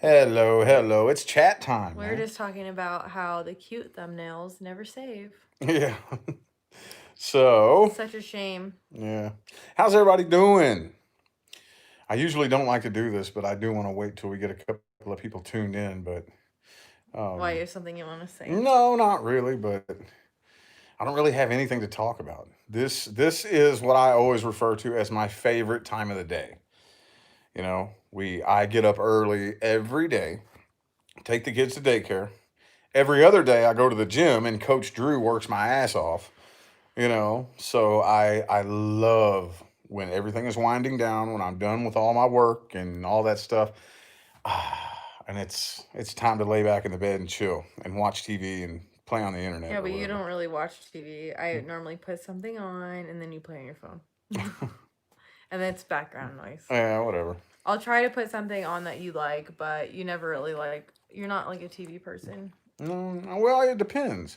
Hello, hello. It's chat time, We're man. just talking about how the cute thumbnails never save. Yeah. So, Such a shame. yeah. How's everybody doing? I usually don't like to do this, but I do want to wait till we get a couple of people tuned in. But Why um, is something you want to say? no, not really. But I don't really have anything to talk about. This is what I always refer to as my favorite time of the day. I get up early every day, take the kids to daycare. Every other day, I go to the gym, and Coach Drew works my ass off. So I love when everything is winding down, when I'm done with all my work and all that stuff. And it's time to lay back in the bed and chill and watch TV and play on the internet Yeah, or but you whatever. don't really watch TV. I normally put something on and then you play on your phone. And then it's background noise. Yeah, whatever. I'll try to put something on that you like, but you never really like, you're not like a TV person. Well, it depends.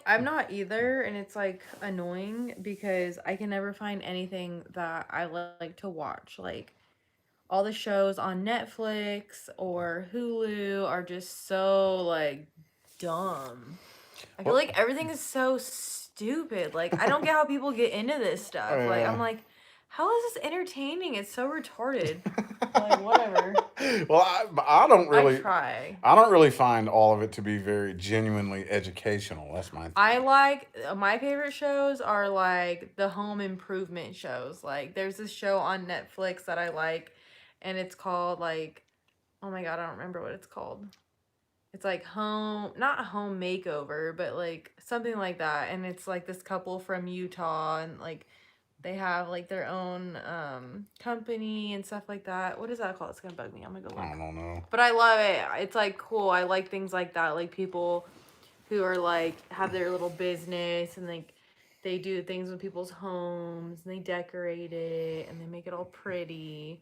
I'm not either, and it's like annoying because I can never find anything that I like to watch. Like, all the shows on Netflix or Hulu are just so like dumb. I feel Well, like everything is so stupid. Like I don't get how people get into this stuff. Like yeah. I'm like, how is this entertaining? It's so retarded. Like whatever. Well, I don't I really, try. I don't really find all of it to be very genuinely educational. That's my I thing. like my favorite shows are like the home improvement shows. Like there's this show on Netflix that I like and it's called like oh my god, I don't remember what it's called. It's like home, not home makeover, but like something like that. And it's like this couple from Utah and like they have like their own company and stuff like that. What is that called? It's gonna bug me. I'm gonna go I look. don't know. But I love it. It's like cool. I like things like that. Like people who are like have their little business and like they do things with people's homes and they decorate it and they make it all pretty.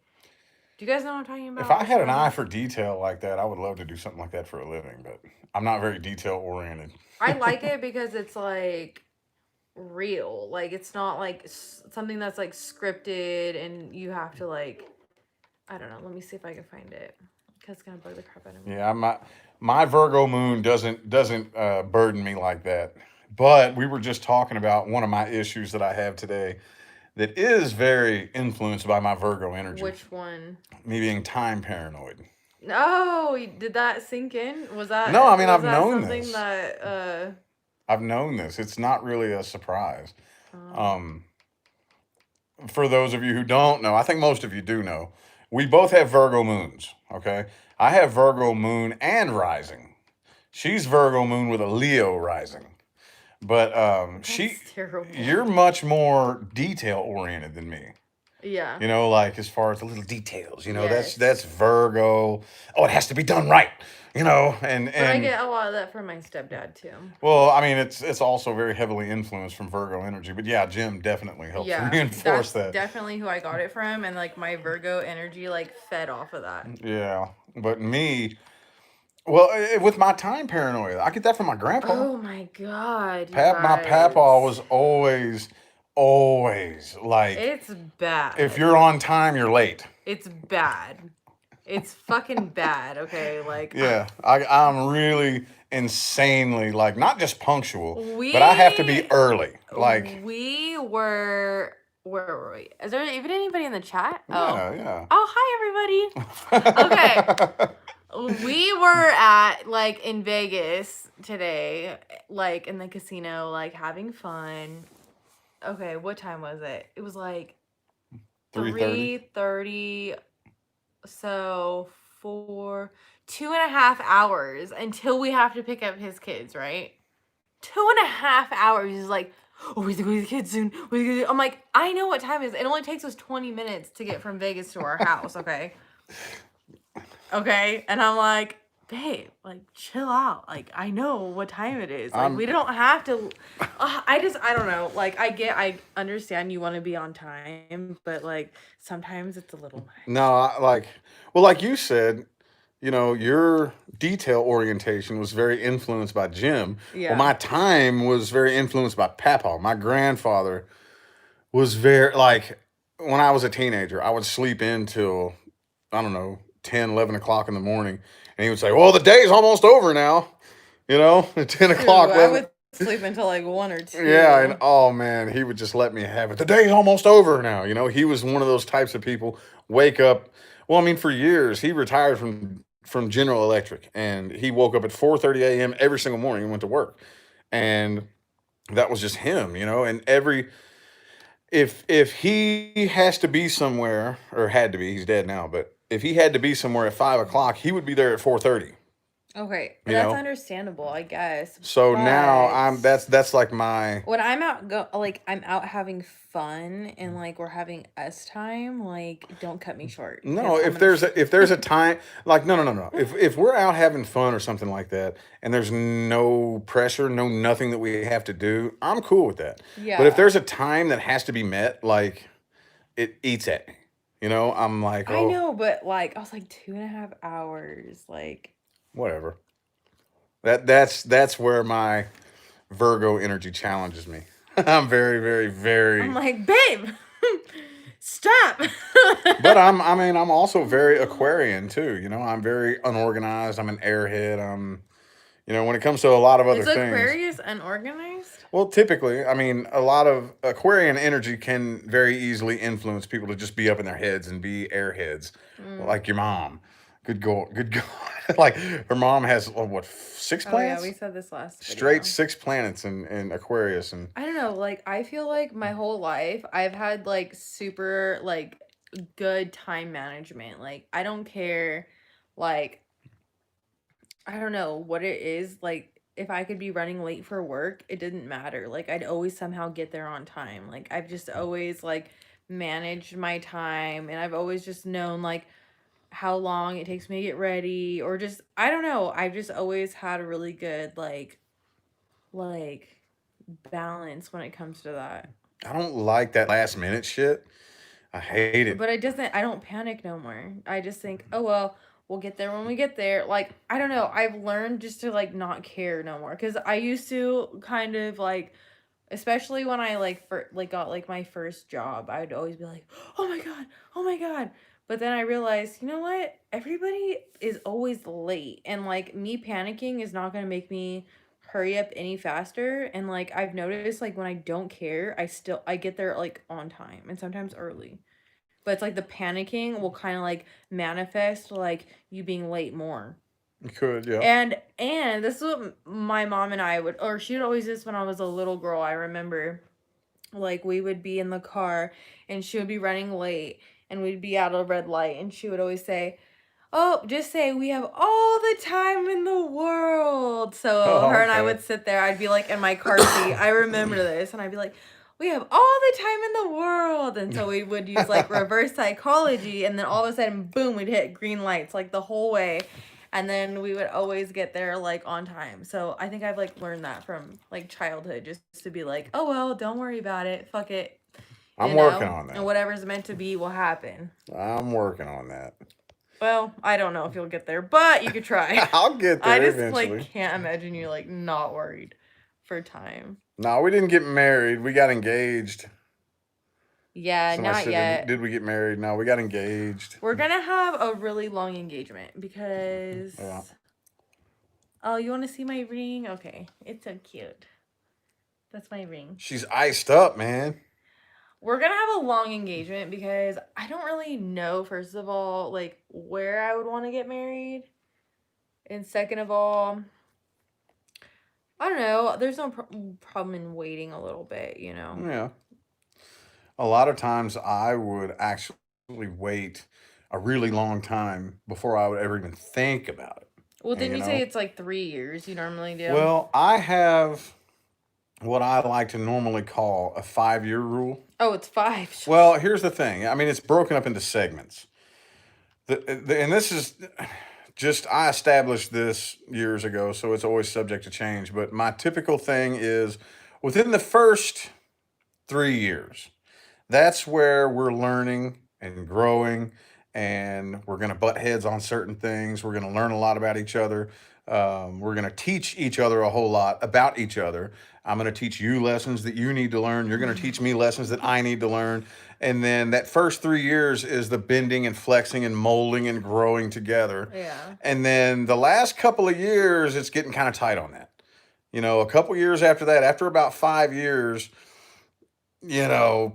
Do you guys know what I'm talking If about? I The had an eye show? for detail like that, I would love to do something like that for a living, but I'm not very detail oriented. I like it because it's like real. Like it's not like something that's like scripted and you have to like I don't know. Let me see if I can find it because it's gonna bug the crap out of me. Yeah, my Virgo moon doesn't burden me like that. But we were just talking about one of my issues that I have today that is very influenced by my Virgo energy, Which one? me being time paranoid. Oh, did that sink in? No, I mean Was I've that known something this. that I've known this. It's not really a surprise. oh. Um, for those of you who don't know, I think most of you do know, we both have Virgo moons. Okay, I have Virgo moon and rising. She's Virgo moon with a Leo rising. But That's terrible. you're much more detail oriented than me. Yeah. Like as far as the little details. That's Yes. Virgo. Oh, it has to be done right. And But I and get a lot of that from my stepdad too. well, I mean, it's also very heavily influenced from Virgo energy. But yeah, Jim definitely helps Yeah, reinforce that's that. definitely who I got it from, and like my Virgo energy like fed off of that. Yeah, but me, well, with my time paranoia, I get that from my grandpa. Oh my god, you My papa guys. was always like, It's if bad. you're on time, you're late. It's bad. It's fucking bad, okay? Like Yeah, I'm really insanely like not just punctual, but I have to be we early. Like, we were where were we? Is there even anybody in the chat? Oh. yeah, Oh, hi everybody. Okay. yeah. We were at like in Vegas today, like in the casino, like having fun. Okay, what time was it? It was like 3:30. 3:30. So for 2.5 hours until we have to pick up his kids, right? 2.5 hours. He's like, oh, we think we the kids soon. I'm like, I know what time it is. It only takes us 20 minutes to get from Vegas to our house, okay? Okay, and I'm like, babe, like chill out. Like I know what time it is. Like I'm we don't have to. I don't know. Like I understand you want to be on time, but like sometimes it's a little much. no, well, like you said, your detail orientation was very influenced by Jim. Well, Yeah. my time was very influenced by Papa. My grandfather was very like when I was a teenager, I would sleep in till I don't know 10, 11 o'clock in the morning. And he would say, well, the day's almost over now. At 10 True. o'clock, I 11. would sleep until like 1 or 2. Yeah, and oh man, he would just let me have it. The day's almost over now. He was one of those types of people. Wake up. Well, I mean, for years he retired from General Electric, and he woke up at 4:30 a.m. every single morning and went to work, and that was just him. And if he has to be somewhere, or had to be, he's dead now, but if he had to be somewhere at 5 o'clock, he would be there at 4:30. Okay, You that's know. understandable, I guess. So now But that's like my. when I'm out I'm out having fun and like we're having us time, like don't cut me short because No, I'm if gonna there's a time, like, no, no, no, no. If we're out having fun or something like that, and there's no pressure, no nothing that we have to do, I'm cool with that. But if Yeah. there's a time that has to be met, like, it eats at me. I'm like, I oh, know, but like I was like 2.5 hours. Like whatever. That's where my Virgo energy challenges me. I'm very, very, I'm very. like, babe, stop. But I'm also very Aquarian too. I'm very unorganized. I'm an airhead. When it comes to a lot of other Is things. Aquarius unorganized? Well, typically, a lot of Aquarian energy can very easily influence people to just be up in their heads and be airheads, Mm. like your mom. Good God. Like, her mom has, what, six Oh yeah, we planets? said this last Straight video. 6 planets in Aquarius. And I don't know, like I feel like my whole life I've had like super like good time management. Like I don't care like I don't know what it is. Like if I could be running late for work, it didn't matter. Like I'd always somehow get there on time. Like I've just always like managed my time and I've always just known like how long it takes me to get ready or just I don't know. I've just always had a really good like balance when it comes to that. I don't like that last minute shit. I hate it. But it doesn't I don't panic no more. I just think, "Oh well, we'll get there when we get there." Like, I don't know, I've learned just to like not care no more cuz I used to kind of like especially when I like got like my first job, I'd always be like, "Oh my god. Oh my god." But then I realized, you know what? Everybody is always late and like me panicking is not going to make me hurry up any faster and like I've noticed like when I don't care, I get there like on time and sometimes early. But it's like the panicking will kind of like manifest like you being late more. You could, yeah. And this is what my mom and I would or she would always do this when I was a little girl. I remember like we would be in the car and she would be running late and we'd be at a red light and she would always say, "Oh, just say we have all the time in the world." So Oh, her and I okay. would sit there. I'd be like in my car seat. I remember this, and I'd be like, "We have all the time in the world." And so we would use like reverse psychology, and then all of a sudden, boom, we'd hit green lights like the whole way, and then we would always get there like on time. So I think I've like learned that from like childhood, just to be like, "Oh well, don't worry about it. Fuck it." I'm working on And that. whatever's meant to be will happen. I'm working on that. Well, I don't know if you'll get there, but you could try. I'll get I there just like eventually. can't imagine you like not worried for time. No, we didn't get married. We got engaged. Yeah, Somebody not said, yet. did we get married? No, we got engaged. We're gonna have a really long engagement Yeah. because oh, you want to see my ring? Okay, it's so cute. That's my ring. She's iced up, man. We're gonna have a long engagement because I don't really know, first of all, like where I would want to get married, and second of all, I don't know. There's no problem in waiting a little bit, you know. Yeah. A lot of times I would actually wait a really long time before I would ever even think about it. Well, And, didn't you say it's like 3 years you normally do? well, I have what I like to normally call a 5-year rule. Oh, it's five. Well, here's the thing. It's broken up into segments. And this is just, I established this years ago, so it's always subject to change. But my typical thing is within the first 3 years, that's where we're learning and growing and we're going to butt heads on certain things. We're going to learn a lot about each other. We're going to teach each other a whole lot about each other. I'm going to teach you lessons that you need to learn. You're going to teach me lessons that I need to learn. And then that first 3 years is the bending and flexing and molding and growing together. Yeah. And then the last couple of years, it's getting kind of tight on that. A couple years after that, after about 5 years,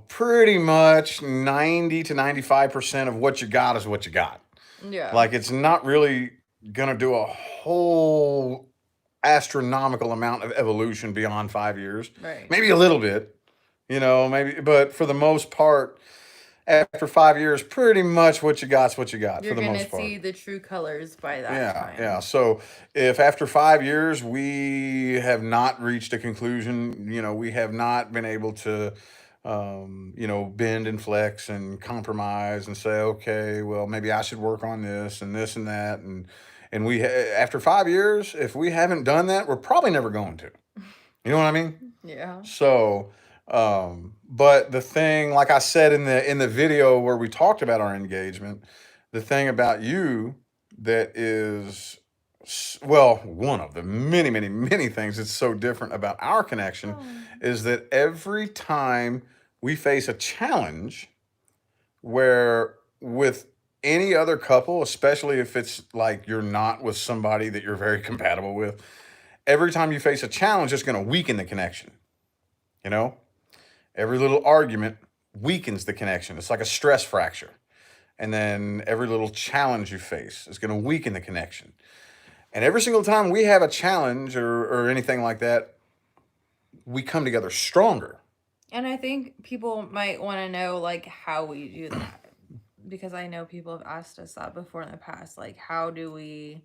pretty much 90 to 95% of what you got is what you got. Yeah. Like, it's not really going to do a whole astronomical amount of evolution beyond 5 years. Right. Maybe a little bit, maybe, but for the most part, after 5 years, pretty much what you got's what you got. You're For the gonna most part. see the true colors by that Yeah, time. yeah. So if after 5 years we have not reached a conclusion, we have not been able to, bend and flex and compromise and say, okay, well, maybe I should work on this and this and that, and after 5 years, if we haven't done that, we're probably never going to. You know what I mean? Yeah. So, but the thing, like I said in the video where we talked about our engagement, the thing about you that is, well, one of the many, many, many things that's so different about our connection is that every time we face a challenge where with any other couple, especially if it's like you're not with somebody that you're very compatible with, every time you face a challenge, it's going to weaken the connection. Every little argument weakens the connection. It's like a stress fracture. And then every little challenge you face is going to weaken the connection. And every single time we have a challenge or anything like that, we come together stronger. And I think people might want to know, like, how we do that. Because I know people have asked us that before in the past. Like, how do we,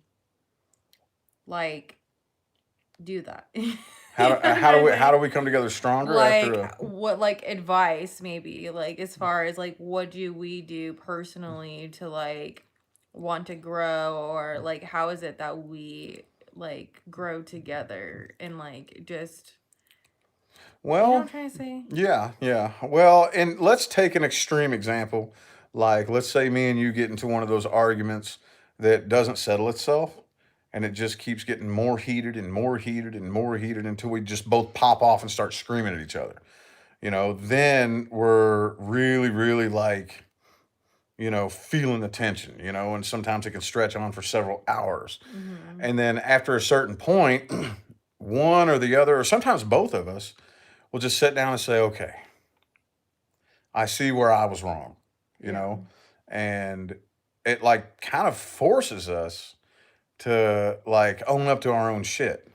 like, do that? How do we come together stronger? Like, what, like, advice, maybe? Like, as far as, like, what do we do personally to, like, want to grow? Or, like, how is it that we, like, grow together and, like, just... Well, you know what I'm trying to say? Yeah. Well, and let's take an extreme example. Like, let's say me and you get into one of those arguments that doesn't settle itself, and it just keeps getting more heated and more heated and more heated until we just both pop off and start screaming at each other. Then we're really, really like, feeling the tension, and sometimes it can stretch on for several hours. Mm-hmm. And then after a certain point, one or the other, or sometimes both of us, will just sit down and say, okay, I see where I was wrong, and it like kind of forces us to like own up to our own shit,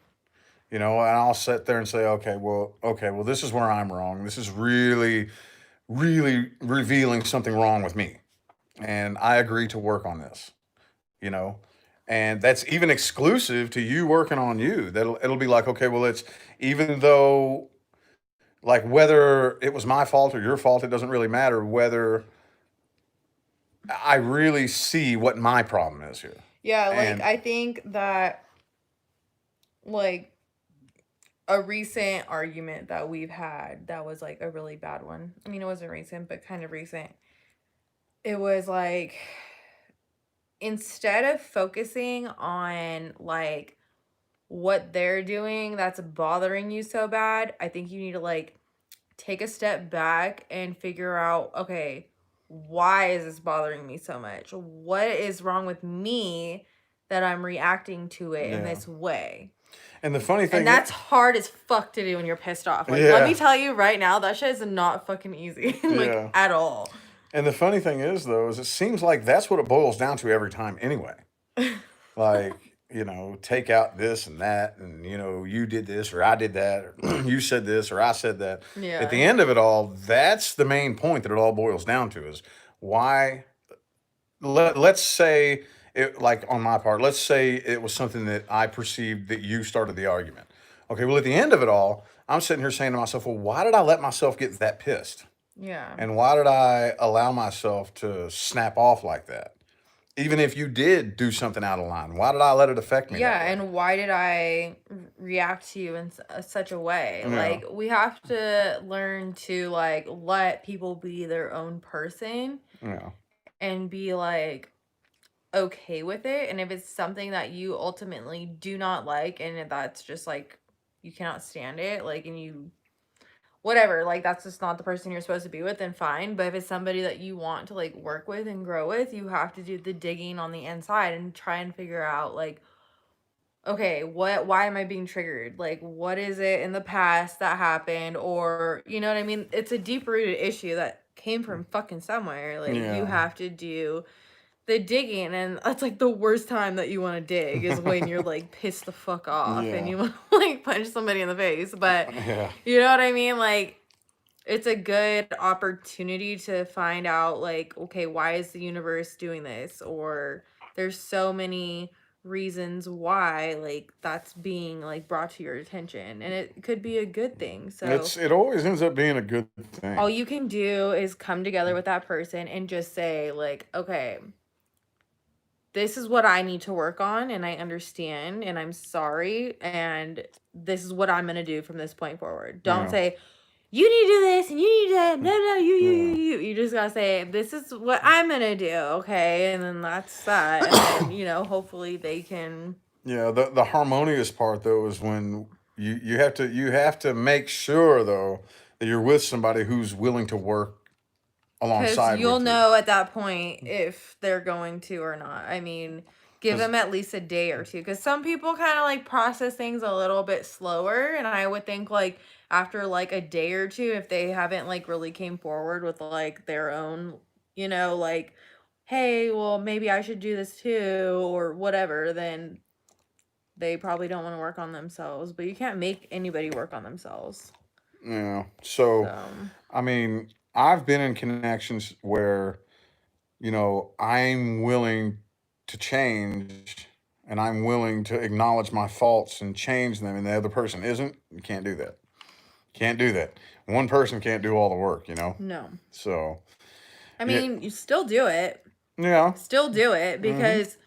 and I'll sit there and say, okay, well, this is where I'm wrong. This is really, really revealing something wrong with me. And I agree to work on this, you know, and that's even exclusive to you working on you. It'll be like, okay, well, it's even though like whether it was my fault or your fault, it doesn't really matter whether I really see what my problem is here. Yeah, like, And I think that, like, a recent argument that we've had that was, like, a really bad one. I mean, it wasn't recent, but kind of recent. It was, like, instead of focusing on, like, what they're doing that's bothering you so bad, I think you need to, like, take a step back and figure out, okay, why is this bothering me so much? What is wrong with me that I'm reacting to it in yeah. this way? And the funny thing And that's hard as fuck to do when you're pissed off. Like, Yeah. let me tell you right now, that shit is not fucking easy. Like, Yeah. at all. And the funny thing is, though, is it seems like that's what it boils down to every time anyway. Like, take out this and that, and, you did this or I did that, or you said this or I said that. Yeah. At the end of it all, that's the main point that it all boils down to is why, let's say, it, like on my part, let's say it was something that I perceived that you started the argument. Okay, well, at the end of it all, I'm sitting here saying to myself, well, why did I let myself get that pissed? Yeah. And why did I allow myself to snap off like that? Even if you did do something out of line, why did I let it affect me? Yeah, and why did I react to you in such a way? Yeah. Like, we have to learn to, like, let people be their own person. Yeah. and be like okay with it. And if it's something that you ultimately do not like and that's just like you cannot stand it, like, and you whatever, like that's just not the person you're supposed to be with, then fine. But if it's somebody that you want to like work with and grow with, you have to do the digging on the inside and try and figure out like, okay, why am I being triggered? Like, what is it in the past that happened? Or, you know what I mean? It's a deep rooted issue that came from fucking somewhere. Like, you Yeah. have to do the digging. And that's like the worst time that you want to dig is when you're like pissed the fuck off and Yeah. you want to like punch somebody in the face. But, Yeah. you know what I mean? Like, it's a good opportunity to find out like, okay, why is the universe doing this? Or there's so many reasons why like that's being like brought to your attention, and it could be a good thing. So It always ends up being a good thing. all you can do is come together with that person and just say like, okay, this is what I need to work on, and I understand, and I'm sorry, and this is what I'm going to do from this point forward. Don't Yeah. say, you need to do this and you need to no, Yeah. you just gotta say, this is what I'm gonna do, okay? And then that's that. And then, you know, hopefully they can. Yeah, the harmonious part though is when you have to make sure though that you're with somebody who's willing to work Because alongside you'll with you. know at that point if they're going to or not. I mean, give 'Cause- them at least a day or two. Because some people kind of like process things a little bit slower. And I would think like after like a day or two, if they haven't like really came forward with like their own, you know, like, hey, well, maybe I should do this too or whatever, then they probably don't want to work on themselves. But you can't make anybody work on themselves. yeah. So So, I mean, I've been in connections where I'm willing to change and I'm willing to acknowledge my faults and change them, and the other person isn't. You can't do that. Can't do that. One person can't do all the work. no. So I yeah, mean, you still do it. yeah. Still do it, Mm-hmm. because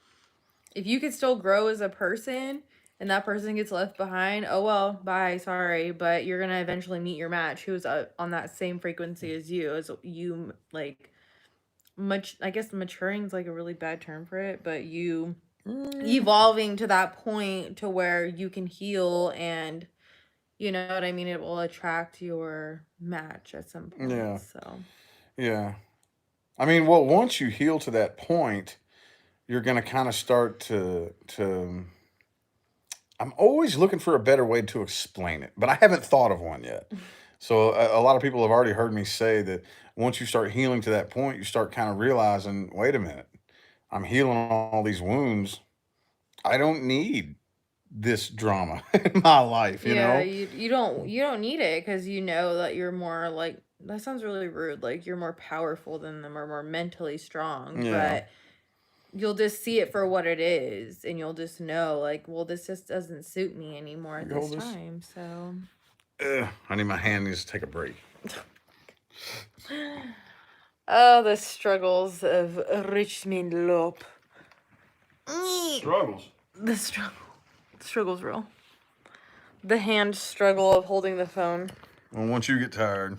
if you could still grow as a person and that person gets left behind, oh well, bye, sorry, but you're gonna eventually meet your match who's on that same frequency as you, like, much, I guess maturing is like a really bad term for it, but you evolving to that point to where you can heal, and you know what I mean, it will attract your match at some point. Yeah, So yeah. I mean, well, once you heal to that point, you're gonna kind of start to. I'm always looking for a better way to explain it, but I haven't thought of one yet. So a lot of people have already heard me say that once you start healing to that point, you start kind of realizing, wait a minute, I'm healing all these wounds. I don't need this drama in my life, you yeah, know? you don't need it, because you know that you're more like, that sounds really rude, like you're more powerful than them or more mentally strong, Yeah. but you'll just see it for what it is, and you'll just know like, well, this just doesn't suit me anymore at You this hold this. time. So I need my hand needs to take a break. oh, the struggles of Richmond Lope. Struggles. The struggle's real. The hand struggle of holding the phone. Well, once you get tired.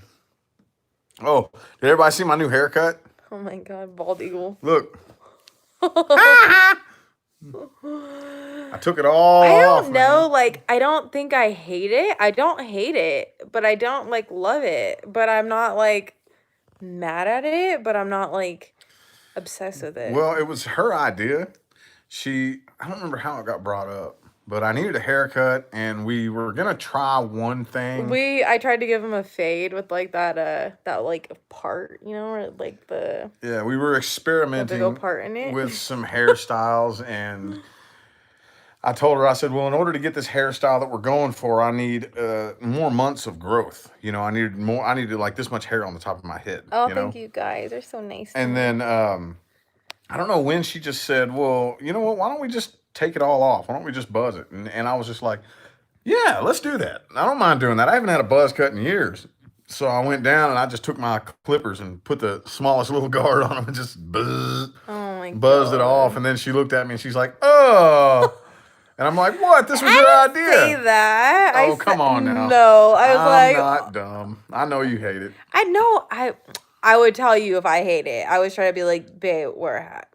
Oh, did everybody see my new haircut? Oh my god, bald eagle. Look. I took it all I off, don't know, man. like, I don't think I hate it. I don't hate it, but I don't like love it. But I'm not like mad at it, but I'm not like obsessed with it. Well, it was her idea. I don't remember how it got brought up, but I needed a haircut, and we were gonna try one thing. I tried to give him a fade with like that like part, you know, or like the Yeah, we were big old experimenting part in it. with some hairstyles, and I told her, I said, well, in order to get this hairstyle that we're going for, I need more months of growth. I needed like this much hair on the top of my head, Oh, you thank know? you guys. They're so nice to And me. then I don't know when she just said, well, you know what? Why don't we just take it all off? Why don't we just buzz it? And I was just like, yeah, let's do that. I don't mind doing that. I haven't had a buzz cut in years. So I went down and I just took my clippers and put the smallest little guard on them and just Oh my buzzed it off. god. And then she looked at me and she's like, oh. And I'm like, what? This was your I didn't say idea. that. Oh, come on now. No. I was I'm like, not dumb. I know you hate it. I know. I would tell you if I hate it. I was trying to be like, babe, wear a hat.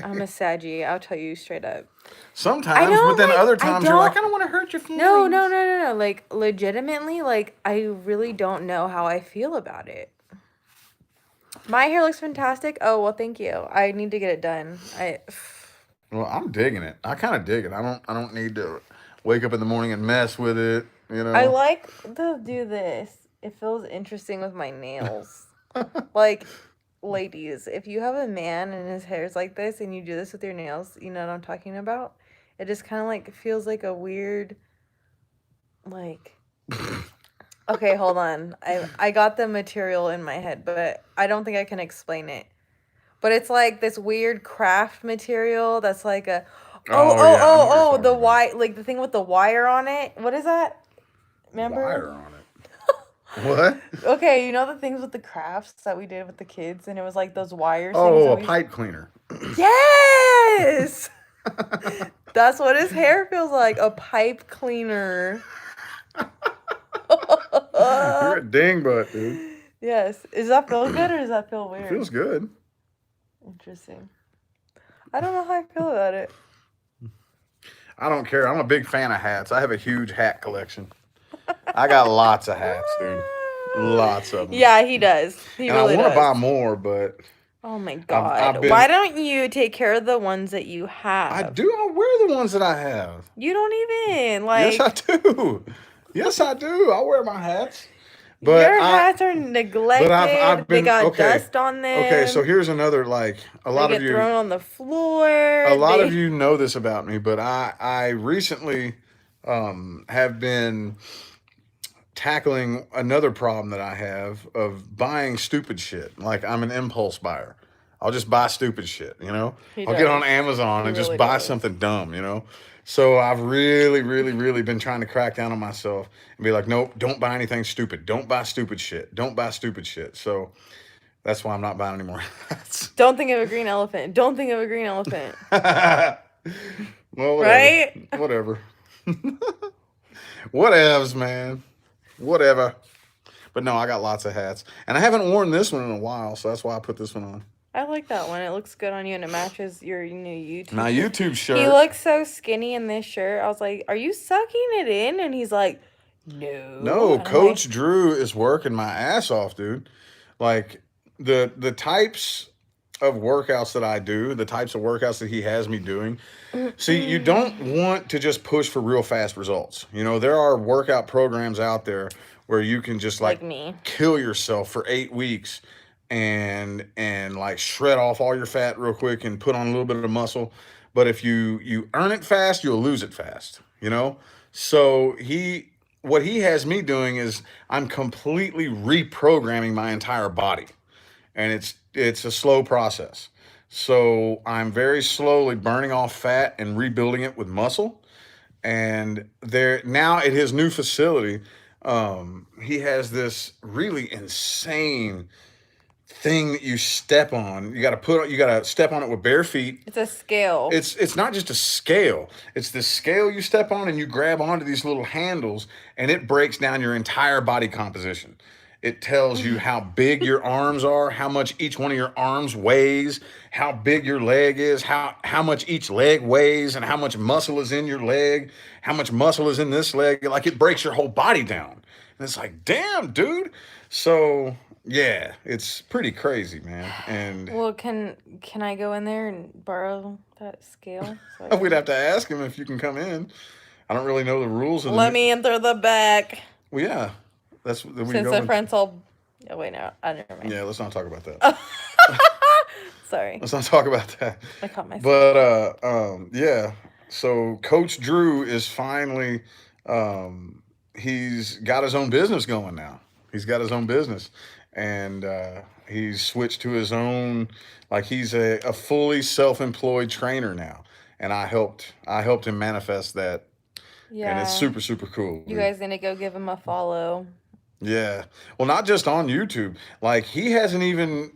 I'm a Okay. saggy. I'll tell you straight up. I Sometimes, but don't then like. other I times you're like, don't. I don't want to hurt your No, no, feelings. no, no, no. Like legitimately, like I really don't know how I feel about it. My hair looks fantastic. Oh well, thank you. I need to get it done. Well, I'm digging it. I kind of dig it. I don't need to wake up in the morning and mess with it. You I know. like to do this. It feels interesting with my nails. Like, ladies, if you have a man and his hair's like this and you do this with your nails, you know what I'm talking about? It just kind of like feels like a weird, like, okay, hold on. I got the material in my head, but I don't think I can explain it. But it's like this weird craft material that's like a Oh yeah, I know what you're the talking about. like the thing with the wire on it. What is that? Remember? Wire on it. What? Okay, you know the things with the crafts that we did with the kids, and it was like those wires things Oh, that a we. pipe cleaner. Yes, that's what his hair feels like, a pipe cleaner. You're a dingbutt, dude. Yes, does that feel good or does that feel It weird? feels good. Interesting. I don't know how I feel about it. I don't care. I'm a big fan of hats. I have a huge hat collection. I got lots of hats, dude. Lots of them. Yeah, he does. He And I really want to does. buy more, but Oh my I've god. Why been. don't you take care of the ones that you I have? do. I wear the ones that I have. You don't even Yes, I like do. Yes, I do. I wear my hats, but your I. hats are But I've neglected. They been got okay. dust on Okay, so them. here's another like They get thrown on the a floor. lot of They you know this about me, but I recently have been tackling another problem that I have of buying stupid shit. Like I'm an impulse buyer. I'll just buy stupid shit, you know? He I'll get on does. Amazon He and just really buy does. something dumb, you know? So I've really, really, really been trying to crack down on myself and be like, nope, don't buy anything stupid. Don't buy stupid shit. Don't buy stupid shit. So that's why I'm not buying any more hats. Don't think of a green elephant. Don't think of a green elephant. Well, whatever. Right? Whatever. Whatevs, man. Whatever. But no, I got lots of hats. And I haven't worn this one in a while, so that's why I put this one on. I like that one. It looks good on you and it matches your new My YouTube shirt. YouTube He shirt. looks so skinny in this shirt. I was like, "Are you sucking it in?" And he's like, "No." No, And I'm like, Coach Drew is working my ass off, dude. Like the types of workouts that I do, the types of workouts that he has me doing. See, you don't want to just push for real fast results. You know, there are workout programs out there where you can just like like me. kill yourself for 8 weeks and like shred off all your fat real quick and put on a little bit of muscle. But if you earn it fast, you'll lose it fast. You know, so what he has me doing is I'm completely reprogramming my entire body, and it's a slow process. So I'm very slowly burning off fat and rebuilding it with muscle. And there now at his new facility, he has this really insane thing that you step on. You got to step on it with bare feet. It's a scale. It's not just a scale. It's the scale you step on and you grab onto these little handles and it breaks down your entire body composition. It tells you how big your arms are, how much each one of your arms weighs, how big your leg is, how much each leg weighs, and how much muscle is in your leg, how much muscle is in this leg. Like it breaks your whole body down. And it's like, damn, dude. So yeah, it's pretty crazy, man. And Well, can I go in there and borrow that scale so I we'd can? have to ask him if you can come in. I don't really know the rules of the Let new. me enter the back. Well, yeah, that's we can Since go the in. front's all. Oh wait, no, I never mind. Yeah, let's not talk about that. Sorry, Let's not talk about that. I caught myself. But yeah. So Coach Drew is finally, he's got his own business going now. He's got his own business, and he's switched to his own. Like he's a fully self-employed trainer now, and I helped him manifest that, and it's Yeah, super super cool. you Dude. guys need to go give him a follow. Yeah. Well, not just on YouTube. Like he hasn't even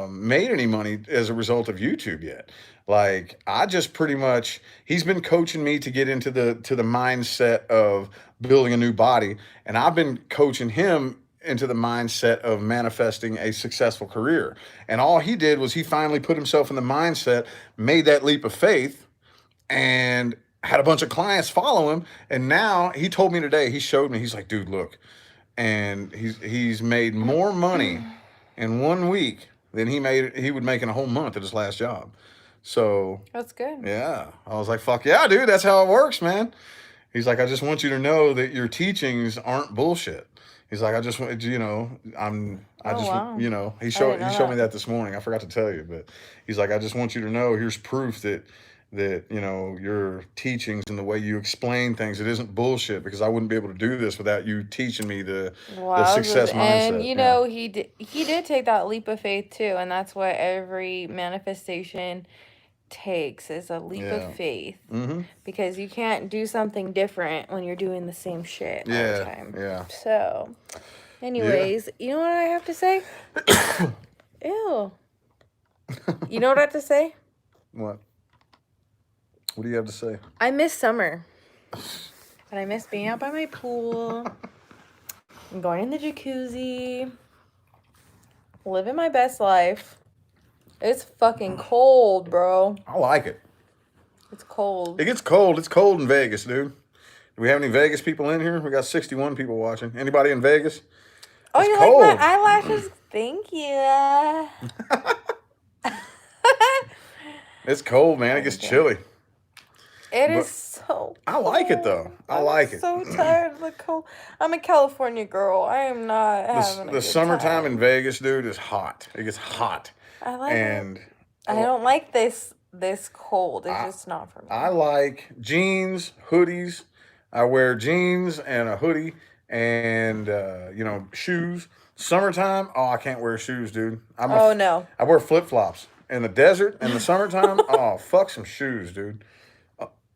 made any money as a result of YouTube yet. Like I just pretty much he's been coaching me to get into the mindset of building a new body, and I've been coaching him into the mindset of manifesting a successful career. And all he did was he finally put himself in the mindset, made that leap of faith, and had a bunch of clients follow him. And now he told me today, he showed me, he's like, dude, look. And he's made more money in 1 week than he would make in a whole month at his last job. So That's good. yeah, I was like, fuck yeah, dude, that's how it works, man. He's like, I just want you to know that your teachings aren't bullshit. He's like, I just want I Oh just, wow. he I didn't he know showed me that. that this morning. I forgot to tell you, but he's like, I just want you to know, here's proof that your teachings and the way you explain things, it isn't bullshit, because I wouldn't be able to do this without you teaching me the Wowzers. success And mindset. Yeah, he did take that leap of faith too, and that's what every manifestation takes is a leap of yeah, faith. mm-hmm, Because you can't do something different when you're doing the same shit all the yeah, time. yeah, So, yeah. anyways, you know what I have to say? Ew. You know what I have to say? What? What do you have to say? I miss summer. And I miss being out by my pool. I'm going in the jacuzzi. Living my best life. It's fucking cold, bro. I like it. It's cold. It gets cold. It's cold in Vegas, dude. Do we have any Vegas people in here? We got 61 people watching. Anybody in Vegas? Oh, It's you like my cold. eyelashes? Thank you. It's cold, man. It gets Okay. chilly. It is But so I like it, though. cold. I I'm like it. so tired of the cold. I'm a California girl. I am not having a The good summertime in time. Vegas, dude, is hot. It gets hot. I like it. And I don't like this cold. It's I, just not for me. I like jeans, hoodies. I wear jeans and a hoodie and, shoes. Summertime, oh, I can't wear shoes, dude. Oh no. I wear flip flops. In the desert, in the summertime, oh, fuck some shoes, dude.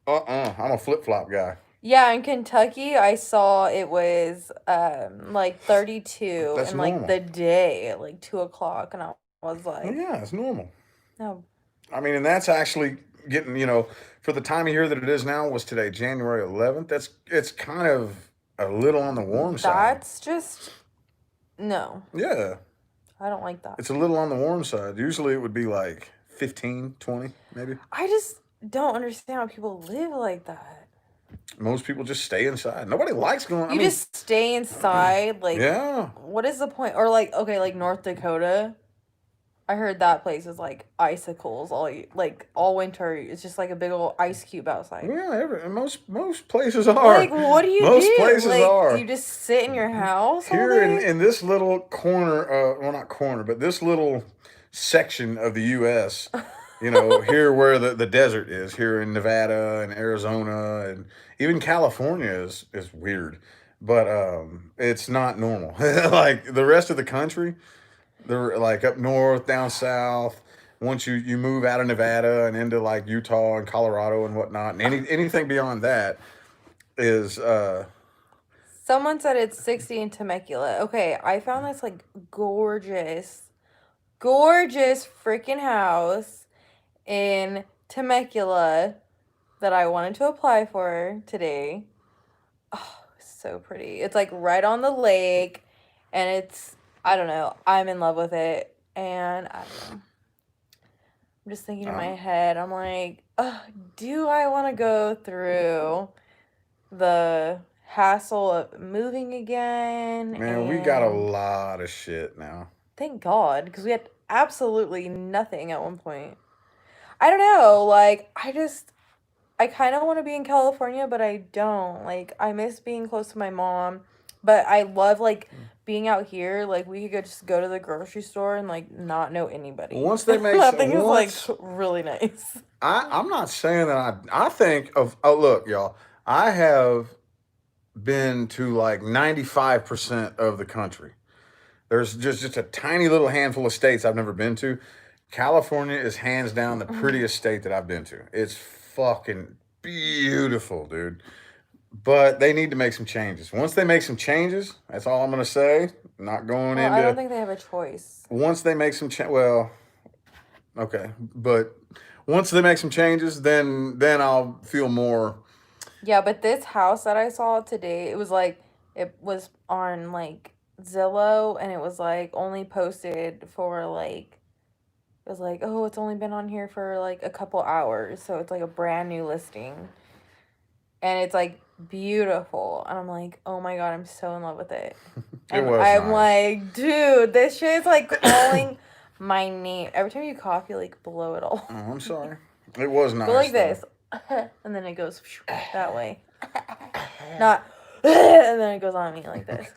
I'm a flip flop guy. Yeah, in Kentucky, I saw it was like 32 That's in like normal. the day at like 2 o'clock, and I was like, Yeah, it's normal. no, I mean, and that's actually getting, for the time of year that it is now, was today, January 11th. It's kind of a little on the warm side. that's just no. Yeah, I don't like that. it's a little on the warm side. Usually it would be like 15, 20, maybe. I just don't understand how people live like that. Most people just stay inside. Nobody likes going. You just stay inside, like, yeah. what is the point? Or like, okay, like North Dakota. I heard that place is like icicles all winter. It's just like a big old ice cube outside. Yeah, most places are. Like, what do you Most do? places Like, are. you just sit in your house all Here day? in this little corner, well, not corner, but this little section of the U.S., here where the desert is, here in Nevada and Arizona and even California is weird, but it's not normal. Like the rest of the country, they're like up north, down south. Once you move out of Nevada and into like Utah and Colorado and whatnot, and anything beyond that is Someone said it's 60 in Temecula. Okay, I found this like gorgeous freaking house in Temecula that I wanted to apply for today. Oh, so pretty. It's like right on the lake, and I don't know, I'm in love with it, and I don't know. I'm just thinking in my head, I'm like, do I want to go through the hassle of moving again? man, we got a lot of shit now. Thank God, because we had absolutely nothing at one point. I don't know, like, I kind of want to be in California, but I don't. Like, I miss being close to my mom, but I love, like, being out here. Like, we could just go to the grocery store and, like, not know anybody. Once they make that thing is, like, really nice. I'm not saying that I think of, oh, look, y'all, I have been to like 95% of the country. There's just a tiny little handful of states I've never been to. California is hands down the prettiest state that I've been to. It's fucking beautiful, dude. But they need to make some changes. Once they make some changes, that's all I'm gonna say. Not going Well, into. I don't think they have a choice. Once they make some well, okay, but once they make some changes, then I'll feel more. Yeah, but this house that I saw today, it was on like Zillow, and it was like only posted for like, it was like, oh, it's only been on here for like a couple hours, so it's like a brand new listing, and it's like beautiful, and I'm like, oh my god, I'm so in love with it. It And was I'm nice. like, dude, this shit is like calling my name. Every time you cough, you like blow it all. Oh, I'm sorry. It was Go nice like though. this, and then it goes that way. Not, and then it goes on me like this.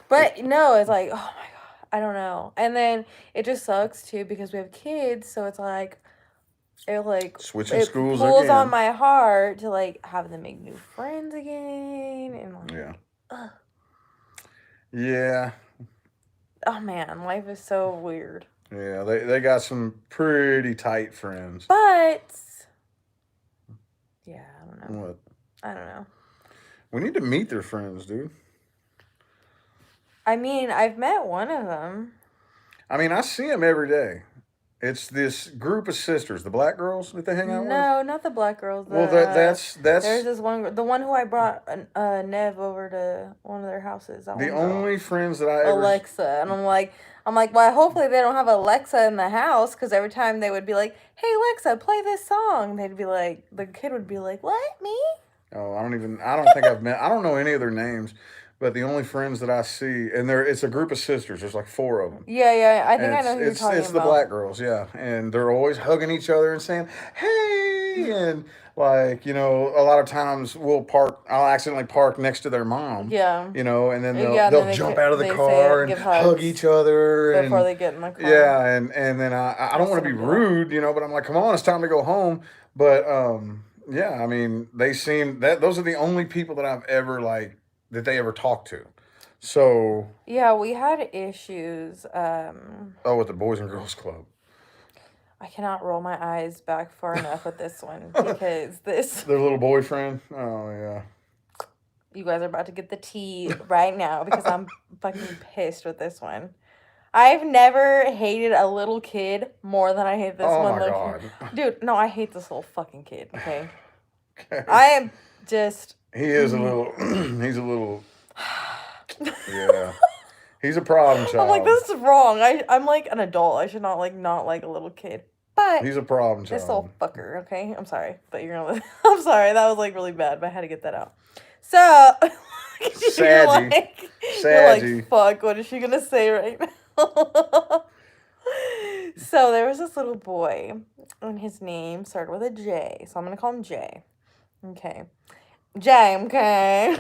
But no, it's like, oh my god, I don't know. And then it just sucks too because we have kids, so it's like, Switching it schools pulls on again. my heart to like have them make new friends again, and like, Yeah. ugh. Yeah. Oh man, life is so weird. Yeah. They got some pretty tight friends. But yeah, I don't know. What? I don't know. We need to meet their friends, dude. I mean, I've met one of them. I mean, I see them every day. It's this group of sisters, the black girls that they hang out with. No, not the black girls. Well, that's There's this one, the one who I brought Nev over to one of their houses. That the one girl, only friends that I ever. Alexa, and I'm like, well, hopefully they don't have Alexa in the house, because every time they would be like, hey Alexa, play this song, they'd be like, the kid would be like, what, me? Oh, I don't think I've met. I don't know any of their names, but the only friends that I see, and it's a group of sisters. There's like four of them. Yeah, I think And I know who you're talking it's the about. black girls, yeah, and they're always hugging each other and saying hey, and like a lot of times I'll accidentally park next to their mom, Yeah. and then Yeah, and then they'll jump out of the they car say, and give hug hugs each other before and they get in the car. yeah, and then I don't want to be Awesome, yeah. rude, but I'm like, come on, it's time to go home. But yeah, I mean, they seem that those are the only people that I've ever that they ever talked to. So Yeah, we had issues. with the Boys and Girls Club. I cannot roll my eyes back far enough with this one because Their little boyfriend. Oh yeah. you guys are about to get the tea right now because I'm fucking pissed with this one. I've never hated a little kid more than I hate this Oh one my little god. kid. Dude, no, I hate this little fucking kid, okay? Okay. I am just He is a little. He's a little. Yeah. He's a problem child. I'm like, this is wrong. I'm like an adult. I should not like a little kid. But He's a problem this child. little fucker, okay? I'm sorry, but you're gonna. I'm sorry. That was like really bad, but I had to get that out. So, you're like, fuck. What is she gonna say right now? So there was this little boy, and his name started with a J. So I'm gonna call him J. Okay, J. Okay.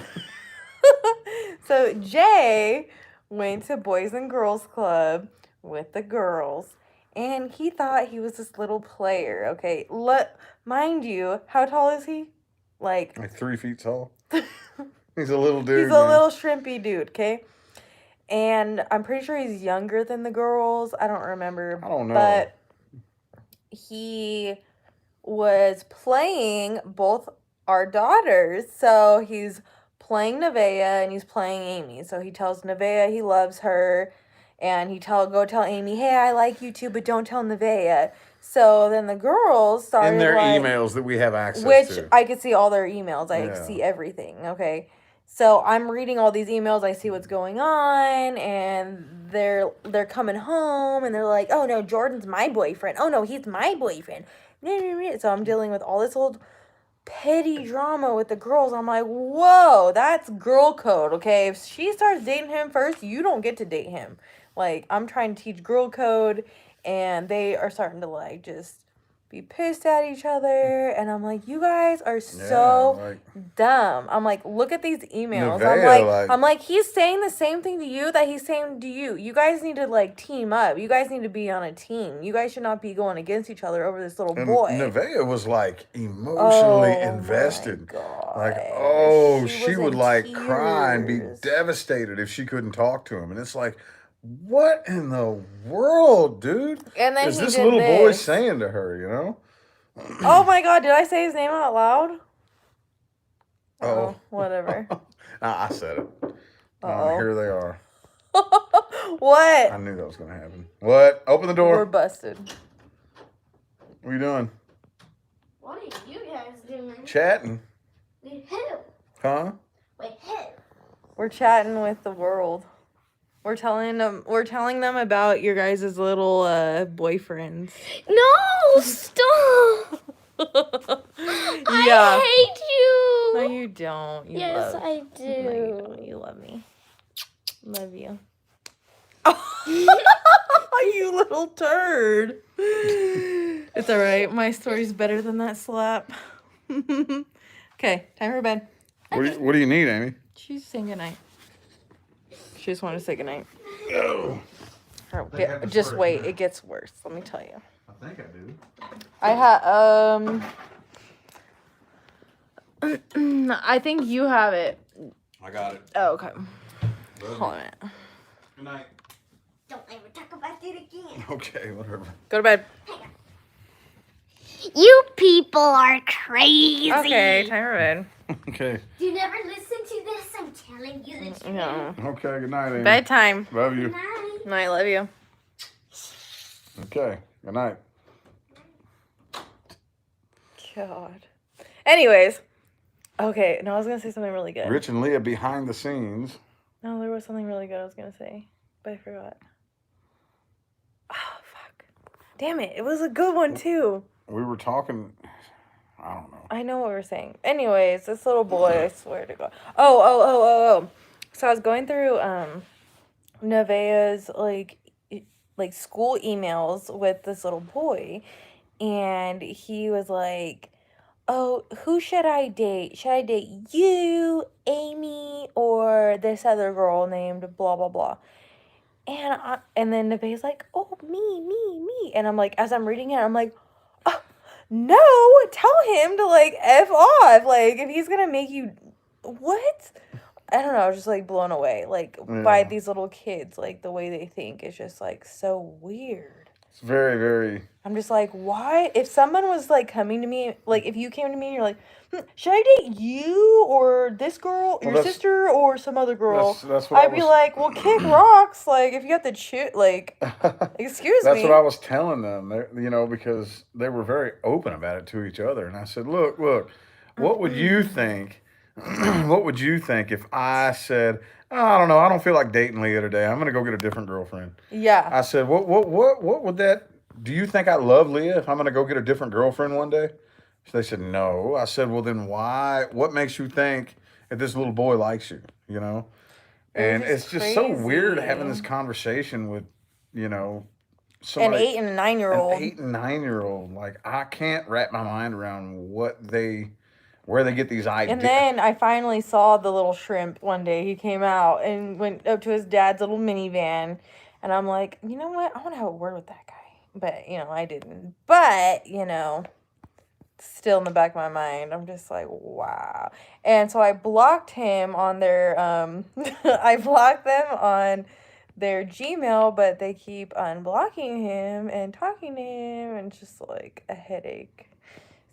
So Jay went to Boys and Girls Club with the girls, and he thought he was this little player. Okay, mind you, how tall is he? Like 3 feet tall. He's a little dude. He's a little shrimpy dude. Okay, and I'm pretty sure he's younger than the girls. I don't remember. I don't know. But he was playing both our daughters, so he's playing Nevaeh and he's playing Amy. So he tells Nevaeh he loves her, and go tell Amy, hey, I like you too, but don't tell Nevaeh. So then the girls started in their emails that we have access to. Which I could see all their emails. I see everything. Okay. So I'm reading all these emails. I see what's going on, and they're coming home, and they're like, oh no, Jordan's my boyfriend. Oh no, he's my boyfriend. So I'm dealing with all this old petty drama with the girls. I'm like, whoa, that's girl code, okay? If she starts dating him first, you don't get to date him. Like, I'm trying to teach girl code, and they are starting to, like, just be pissed at each other, and I'm like, you guys are so dumb. I'm like, look at these emails. I'm like, he's saying the same thing to you that he's saying to you. You guys need to like team up. You guys need to be on a team. You guys should not be going against each other over this little boy. Nevaeh was like emotionally invested. Like, she would like cry and be devastated if she couldn't talk to him. And it's like, what in the world, dude? And then is this little boy saying to her, Oh my god, did I say his name out loud? Oh, whatever. I said it. Here they are. What? I knew that was going to happen. What? Open the door. We're busted. What are you doing? What are you guys doing? Chatting. With who? Huh? With who? We're chatting with the world. We're telling them about your guys' little boyfriends. No, stop. Yeah. I hate you. No, you don't. You Yes, love. I do. No, you don't. You love me. Love you. You little turd. It's all right. My story's better than that slap. Okay, time for bed. What do you need, Amy? She's saying goodnight. She just wanted to say goodnight. Oh. Just wait. It gets worse. Let me tell you. I think I do. I I think you have it. I got it. Oh, okay. Love Hold on a you. minute. Good night. Don't ever talk about it again. Okay, whatever. Go to bed. You people are crazy. Okay, time for bed. Okay. You never listen to this. I'm telling you the truth. No. Okay, good night, Amy. Bedtime. Love you. Good night. Night, love you. Okay, good night. God. Anyways. Okay, no, I was gonna say something really good. Rich and Leah behind the scenes. No, there was something really good I was gonna say, but I forgot. Oh, fuck. Damn it. It was a good one, too. We were talking. I don't know. I know what we're saying. Anyways, this little boy, I swear to God. Oh. So I was going through Nevaeh's like school emails with this little boy, and he was like, "Oh, who should I date? Should I date you, Amy, or this other girl named blah blah blah?" And then Nevaeh's like, "Oh, me," and I'm like, as I'm reading it, I'm like, "Oh, no, tell him to like F off. Like, if he's gonna make you what?" I don't know, I was just like blown away. Like by Yeah. these little kids, like the way they think is just like so weird. It's very, very. I'm just like, why? If someone was like coming to me, like if you came to me and you're like, should I date you or this girl, your that's- sister, or some other girl? That's what I'd be like, well, kick rocks. Like if you got the like, excuse That's me. what I was telling them. Because they were very open about it to each other, and I said, "Look, what would you think? What would you think if I said, oh, I don't know, I don't feel like dating Leah today. I'm gonna go get a different girlfriend." Yeah. I said, "What would that? Do you think I love Leah if I'm gonna go get a different girlfriend one day?" So they said, "No." I said, "Well, then why? What makes you think that this little boy likes you? You know?" And It's it's just so weird crazy. having this conversation with, An somebody, 8 and a 9-year-old. an 8 and 9-year-old. Like, I can't wrap my mind around where they get these ideas. And then I finally saw the little shrimp one day. He came out and went up to his dad's little minivan. And I'm like, you know what? I want to have a word with that guy. But, I didn't. But, still in the back of my mind, I'm just like, wow. And so I blocked him on their, I blocked them on their Gmail, but they keep unblocking him and talking to him, and it's just like a headache.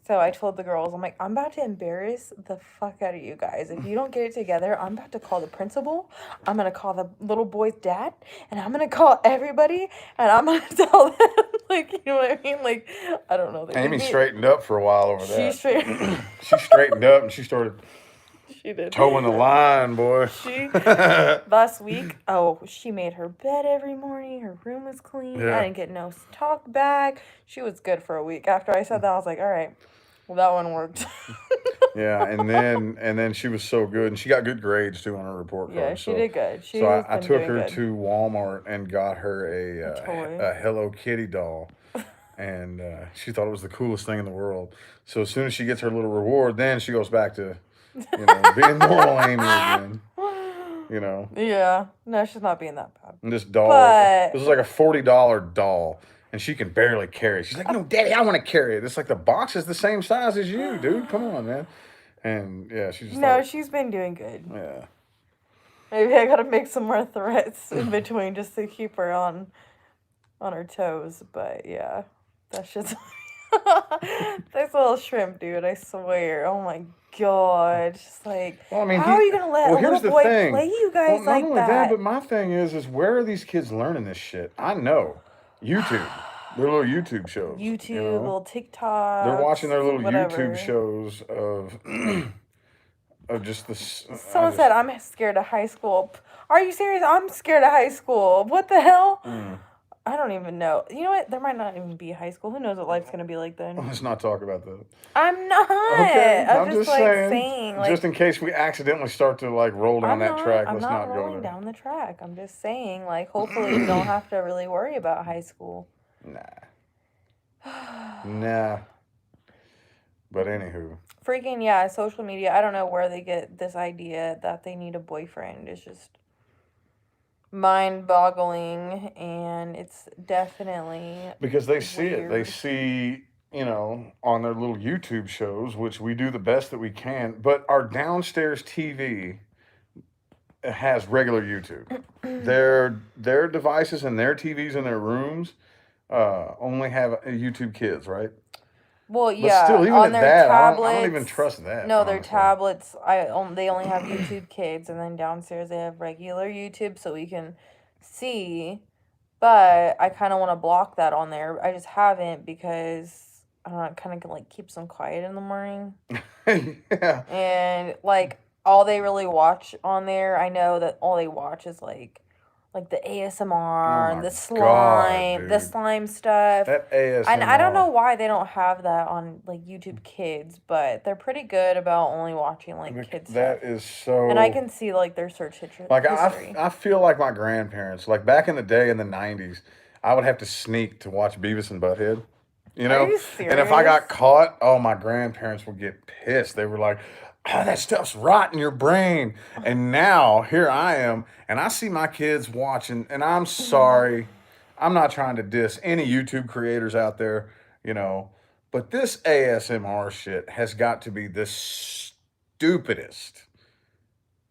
So I told the girls, I'm like, I'm about to embarrass the fuck out of you guys. If you don't get it together, I'm about to call the principal. I'm going to call the little boy's dad. And I'm going to call everybody. And I'm going to tell them, like, you know what I mean? Like, I don't know. Amy straightened up for a while over that. She She straightened up and she started She did. towing the line, boy. Last week, she made her bed every morning. Her room was clean. Yeah. I didn't get no talk back. She was good for a week. After I said that, I was like, all right, well, that one worked. Yeah, and then she was so good, and she got good grades too on her report card. Yeah, she did good. So I took her to Walmart and got her a Hello Kitty doll, and she thought it was the coolest thing in the world. So as soon as she gets her little reward, then she goes back to being normal Amy again. Yeah. No, she's not being that bad. And this doll, But- this was like a $40 doll. And she can barely carry it. She's like, "No, Daddy, I want to carry it." It's like the box is the same size as you, dude. Come on, man. And yeah, she's just No, she's been doing good. yeah. Maybe I gotta make some more threats in between just to keep her on her toes. But yeah, that's just this little shrimp, dude. I swear. Oh my god, just like, Well, I mean, how are you gonna let a here's little the boy thing. play you guys not like only that? But my thing is where are these kids learning this shit? I know YouTube, their little YouTube shows. YouTube, little TikTok. They're watching their little whatever. YouTube shows of of just this. Someone said I'm scared of high school. Are you serious? I'm scared of high school. What the hell? I don't even know. You know what? There might not even be high school. Who knows what life's gonna be like then? Let's not talk about that. I'm not. Okay, I'm just like saying, like, just in case we accidentally start to like roll down that track. I'm Let's not not go rolling there. down the track. I'm just saying, like, hopefully you don't have to really worry about high school. Nah. But anywho. Freaking yeah, social media. I don't know where they get this idea that they need a boyfriend. It's just mind-boggling, and it's definitely because they see it. They weird. see, you know, on their little YouTube shows, which we do the best that we can. But our downstairs TV has regular YouTube. Their devices and their TVs in their rooms only have YouTube Kids, right? Well, But yeah, still, even on at their that, tablets. I don't even trust that. No, their honestly. tablets. They only have YouTube Kids, and then downstairs they have regular YouTube, so we can see. But I kind of want to block that on there. I just haven't because I don't know, it kind of like keeps them quiet in the morning. Yeah. And like all they really watch on there, I know that all they watch is like the ASMR and the slime stuff. That ASMR. And I don't know why they don't have that on like YouTube Kids, but they're pretty good about only watching like kids That stuff. is so. And I can see like their search history. Like I feel like my grandparents, like back in the day in the '90s, I would have to sneak to watch Beavis and Butthead. You know, Are you and if I got serious? caught, oh, my grandparents would get pissed. They were like, "Oh, that stuff's rotting your brain." And now here I am, and I see my kids watching, and I'm sorry, I'm not trying to diss any YouTube creators out there, you know, but this ASMR shit has got to be the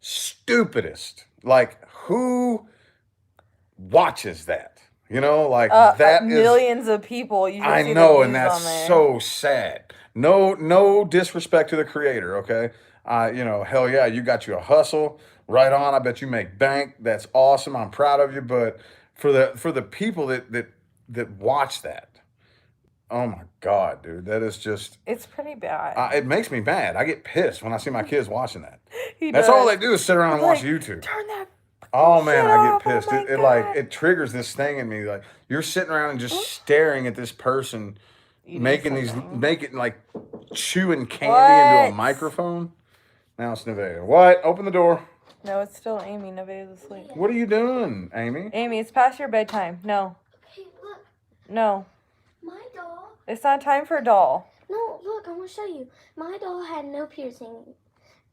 stupidest. Like, who watches that? You know, like that is millions of people. You I see know, the and views that's on there. so sad. No disrespect to the creator, okay? You know, hell yeah, you got you a hustle, right on. I bet you make bank. That's awesome. I'm proud of you. But for the people that watch that, oh my God, dude, that is just. It's pretty bad. It makes me mad. I get pissed when I see my kids watching that. He That's does. all they do is sit around and watch Like, YouTube. Turn that. Oh man, shit I off. get pissed. Oh my It like God. it triggers this thing in me. Like you're sitting around and just staring at this person Eating making something. making like chewing candy into a microphone. Now it's Nevaeh. What? Open the door. No, it's still Amy. Nobody's asleep. What are you doing, Amy? Amy, it's past your bedtime. No. Okay, look, No. my doll. It's not time for a doll. No, look, I want to show you. My doll had no piercing.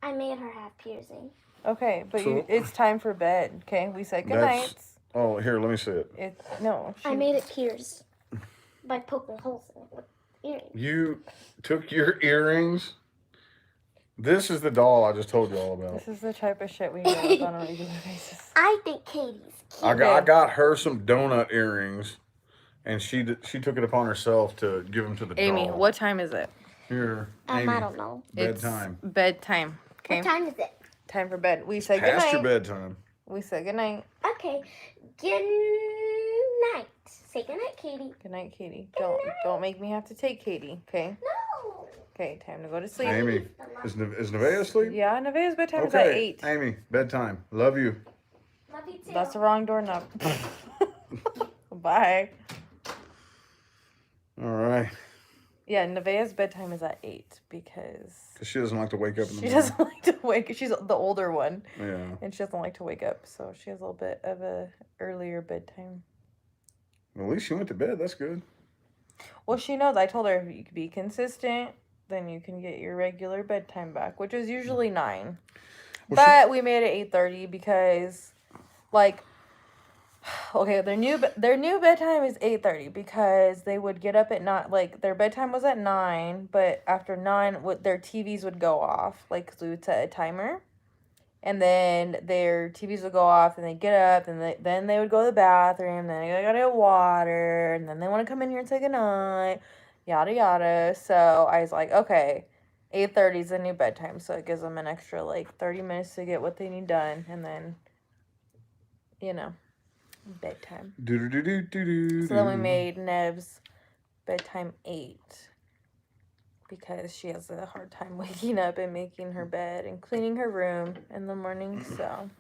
I made her have piercing. Okay, but So- it's time for bed. Okay, we said good That's- night. Oh, here, let me see it. I made it pierce by poking holes in it with earrings. You took your earrings. This is the doll I just told you all about. This is the type of shit we deal with on a regular basis. I think Katie's cute. I got her some donut earrings, and she took it upon herself to give them to the Amy, doll. what time is it? Here, Amy. I don't know. Bedtime. It's bedtime. Okay. What time is it? Time for bed. We said good Past your night. bedtime. We said good night. Okay. Good night. Say good night, Katie. Good night, Katie. Don't make me have to take Katie. Okay. No. Okay. Time to go to sleep. Amy, is Nevaeh asleep? Yeah, Nevaeh's bedtime is at 8. Amy, bedtime. Love you. Love you too. That's the wrong doorknob. Bye. All right. Yeah, Nevaeh's bedtime is at 8 because Because she doesn't like to wake up in the she morning. doesn't like to wake. She's the older one, Yeah. and she doesn't like to wake up, so she has a little bit of a earlier bedtime. Well, at least she went to bed. That's good. Well, she knows. I told her if you could be consistent, then you can get your regular bedtime back, which is usually 9. Well, But we made it 8:30 because, like, okay, their new bedtime is 8:30 because they would get up at 9. Like their bedtime was at 9, but after 9, their TVs would go off. Like 'cause we would set a timer, and then their TVs would go off, and they get up, and then they would go to the bathroom. Then they gotta get water, and then they want to come in here and say goodnight, yada yada. So I was like, okay, 8:30 is the new bedtime, so it gives them an extra like 30 minutes to get what they need done, and then, bedtime. Do. So then we made Nev's bedtime 8. because she has a hard time waking up and making her bed and cleaning her room in the morning. So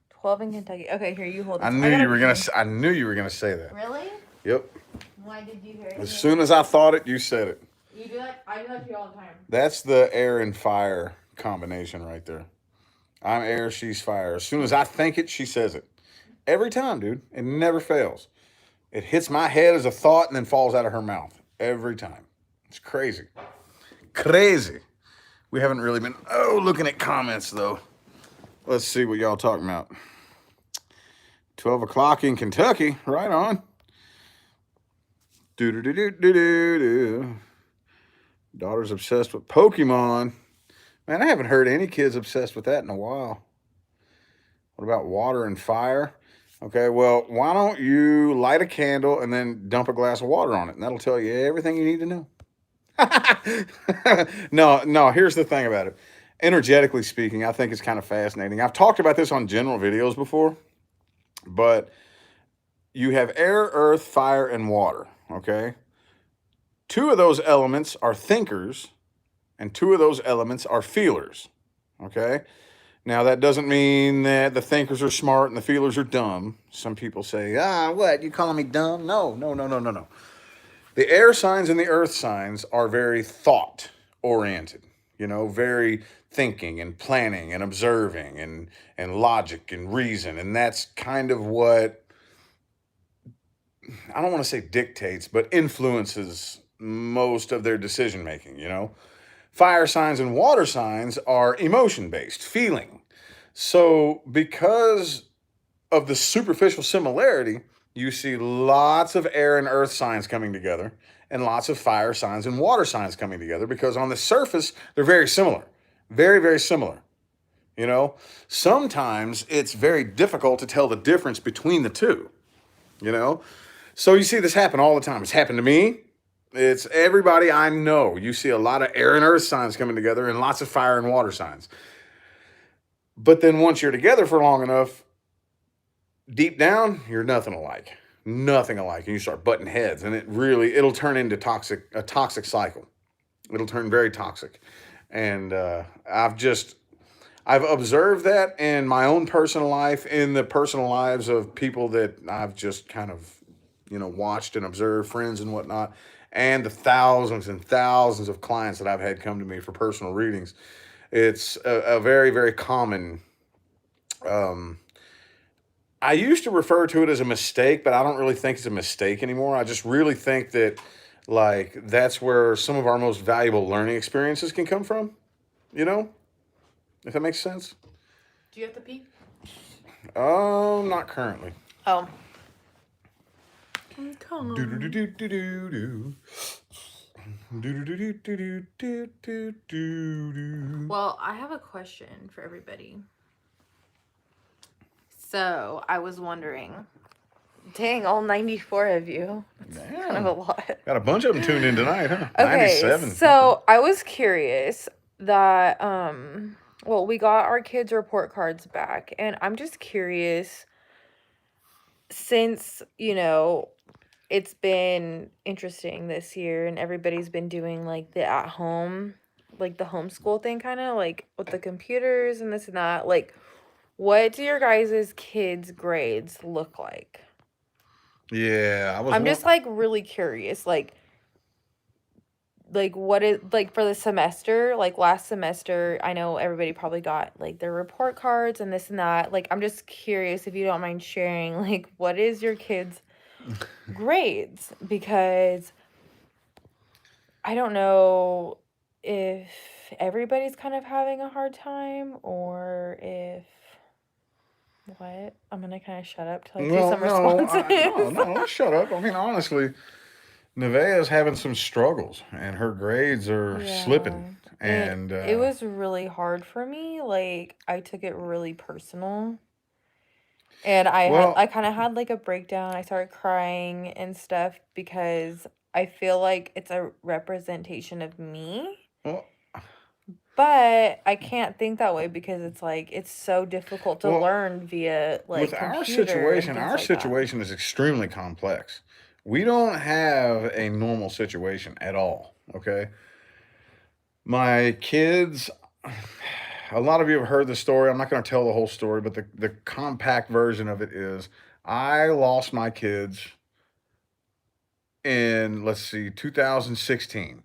12 in Kentucky. Okay, here, you hold this. I knew you were gonna say that. Really? Yep. Why did you hear it? As soon as I thought it, you said it. You do that? I do that to you all the time. That's the air and fire combination right there. I'm air, she's fire. As soon as I think it, she says it. Every time, dude. It never fails. It hits my head as a thought and then falls out of her mouth. Every time. It's crazy. Crazy. We haven't really been looking at comments though. Let's see what y'all talking about. 12 o'clock in Kentucky. Right on. Do. Daughter's obsessed with Pokemon. Man, I haven't heard any kids obsessed with that in a while. What about water and fire? Okay, well, why don't you light a candle and then dump a glass of water on it, and that'll tell you everything you need to know. No, here's the thing about it. Energetically speaking, I think it's kind of fascinating. I've talked about this on general videos before, but you have air, earth, fire, and water, okay? 2 of those elements are thinkers, and 2 of those elements are feelers, okay? Now, that doesn't mean that the thinkers are smart and the feelers are dumb. Some people say, what, you calling me dumb? No. The air signs and the earth signs are very thought-oriented, very thinking and planning and observing and logic and reason. And that's kind of what, I don't want to say dictates, but influences most of their decision-making, Fire signs and water signs are emotion-based, feeling. So because of the superficial similarity, you see lots of air and earth signs coming together and lots of fire signs and water signs coming together because on the surface, they're very similar. Very, very similar. Sometimes it's very difficult to tell the difference between the two, So you see this happen all the time. It's happened to me. It's everybody I know. You see a lot of air and earth signs coming together and lots of fire and water signs. But then once you're together for long enough, deep down, you're nothing alike. Nothing alike. And you start butting heads. And it'll turn into a toxic cycle. It'll turn very toxic. And I've observed that in my own personal life, in the personal lives of people that I've just kind of, watched and observed, friends and whatnot, and the thousands and thousands of clients that I've had come to me for personal readings. It's a very, very common. I used to refer to it as a mistake, but I don't really think it's a mistake anymore. I just really think that, that's where some of our most valuable learning experiences can come from. If that makes sense. Do you have to pee? Not currently. Oh. Come on. Well, I have a question for everybody. So, I was wondering. Dang, all 94 of you. That's kind of a lot. Got a bunch of them tuned in tonight, huh? Okay, 97. so I was curious that, we got our kids' report cards back, and I'm just curious, since, it's been interesting this year, and everybody's been doing, the at-home, the homeschool thing, kind of, with the computers and this and that, what do your guys' kids' grades look like? Yeah, I'm just, really curious, what is, for the semester, last semester, I know everybody probably got, their report cards and this and that, I'm just curious if you don't mind sharing, what is your kids' grades? Because I don't know if everybody's kind of having a hard time or if what? I'm gonna kind of shut up till I do some responses. No, shut up. I mean, honestly, Nevaeh's having some struggles, and her grades are slipping. And it was really hard for me. I took it really personal. And I kind of had a breakdown. I started crying and stuff because I feel like it's a representation of me. Well, but I can't think that way because it's so difficult to learn via with our situation is extremely complex. We don't have a normal situation at all, okay? My kids, a lot of you have heard the story. I'm not going to tell the whole story, but the compact version of it is I lost my kids in, let's see, 2016.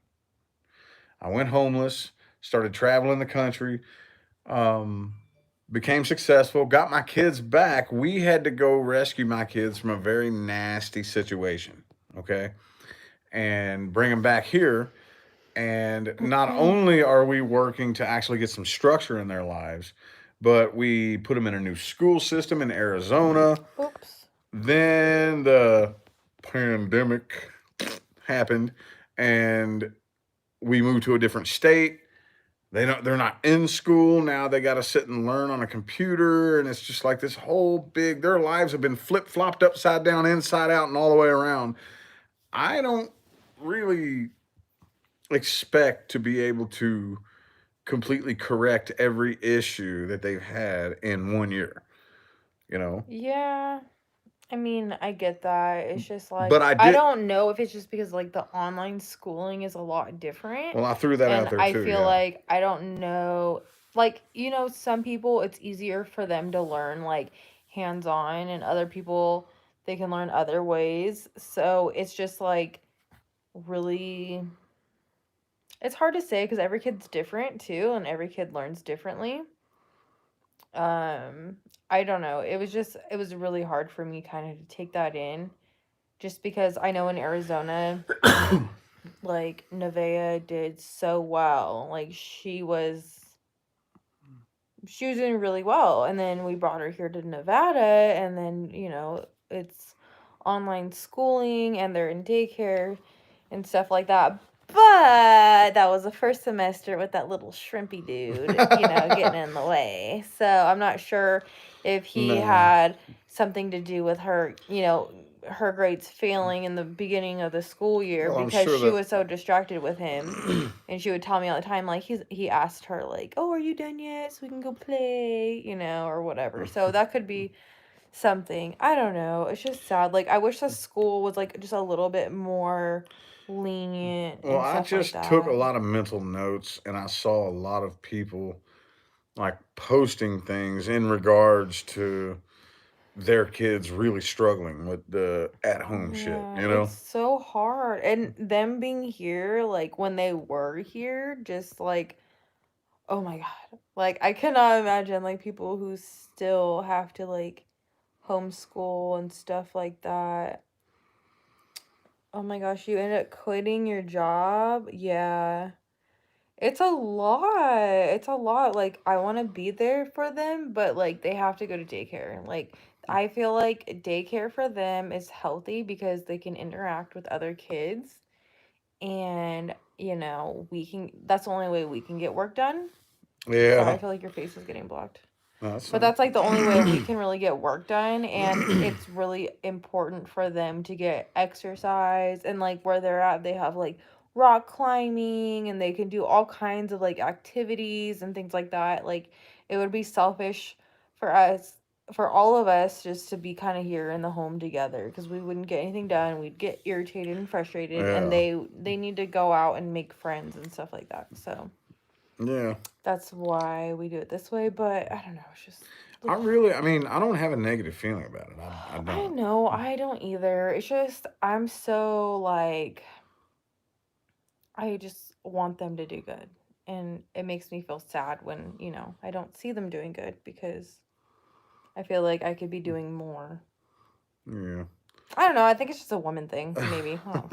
I went homeless, started traveling the country, um, became successful, got my kids back. We had to go rescue my kids from a very nasty situation, okay, and bring them back here. And not only are we working to actually get some structure in their lives, but we put them in a new school system in Arizona. Oops. Then the pandemic happened, and we moved to a different state. They're not in school now. They got to sit and learn on a computer, and it's just like this whole big. Their lives have been flip flopped upside down, inside out, and all the way around. I don't really expect to be able to completely correct every issue that they've had in 1 year. You know, Yeah. I mean, I get that. It's just but like I I did. don't know if it's just because like the online schooling is a lot different. Well, I threw that out And there I too. feel Yeah. like I don't know, like, some people it's easier for them to learn like hands-on, and other people they can learn other ways. So it's just like really, it's hard to say because every kid's different too, and every kid learns differently. Um, I don't know. It was really hard for me kind of to take that in, just because I know in Arizona, like Nevaeh did so well. Like she was doing really well, and then we brought her here to Nevada, and then it's online schooling and they're in daycare and stuff like that. But that was the first semester with that little shrimpy dude, getting in the way. So I'm not sure if he No. had something to do with her, her grades failing in the beginning of the school year, Well, I'm because sure she that. was so distracted with him. And she would tell me all the time, like, he asked her, like, oh, are you done yet? So we can go play, or whatever. So that could be something. I don't know. It's just sad. Like, I wish the school was, like, just a little bit more lenient Well, and I stuff like just took a that. lot of mental notes, and I saw a lot of people like posting things in regards to their kids really struggling with the at home shit, Yeah, you it's know? so hard. And them being here, like, when they were here, just like, oh my God. Like, I cannot imagine, like, people who still have to, like, homeschool and stuff like that. Oh my gosh, you end up quitting your job? Yeah. It's a lot. It's a lot. Like, I want to be there for them, but like they have to go to daycare. Like, I feel like daycare for them is healthy because they can interact with other kids, and we can that's the only way we can get work done. Sorry, I Yeah. feel like your face is getting blocked. No, that's But fine. that's like the only way we can really get work done, and it's really important for them to get exercise, and like where they're at they have like rock climbing, and they can do all kinds of like activities and things like that. Like, it would be selfish for us, for all of us, just to be kind of here in the home together, because we wouldn't get anything done. We'd get irritated and frustrated, and Yeah. they need to go out and make friends and stuff like that. So Yeah. that's why we do it this way. But I don't know, it's just I mean, I don't have a negative feeling about it. I I don't. know, I don't either. It's just I'm so like I just want them to do good. And it makes me feel sad when, I don't see them doing good, because I feel like I could be doing more. Yeah. I don't know. I think it's just a woman thing, maybe. Oh,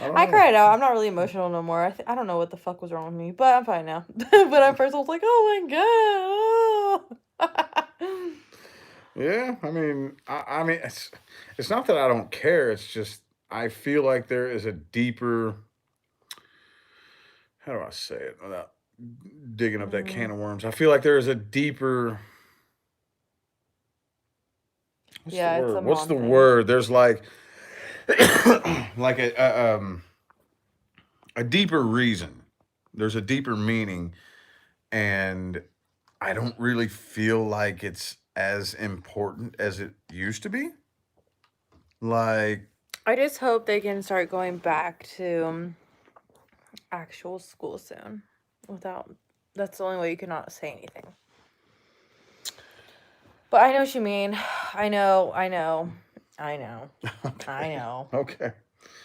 I don't I know. cried out. I'm not really emotional no more. I don't know what the fuck was wrong with me, but I'm fine now. But at first I was like, oh my god. Yeah. I mean, I mean, it's not that I don't care. It's just I feel like there is a deeper. How do I say it without digging up that can Mm, of worms? I feel like there is a deeper. What's the yeah, it's a word? What's mom the thing. word? There's like, like a deeper reason. There's a deeper meaning, and I don't really feel like it's as important as it used to be. Like, I just hope they can start going back to actual school soon. That's the only way you cannot say anything. But I know what you mean. I know. Okay.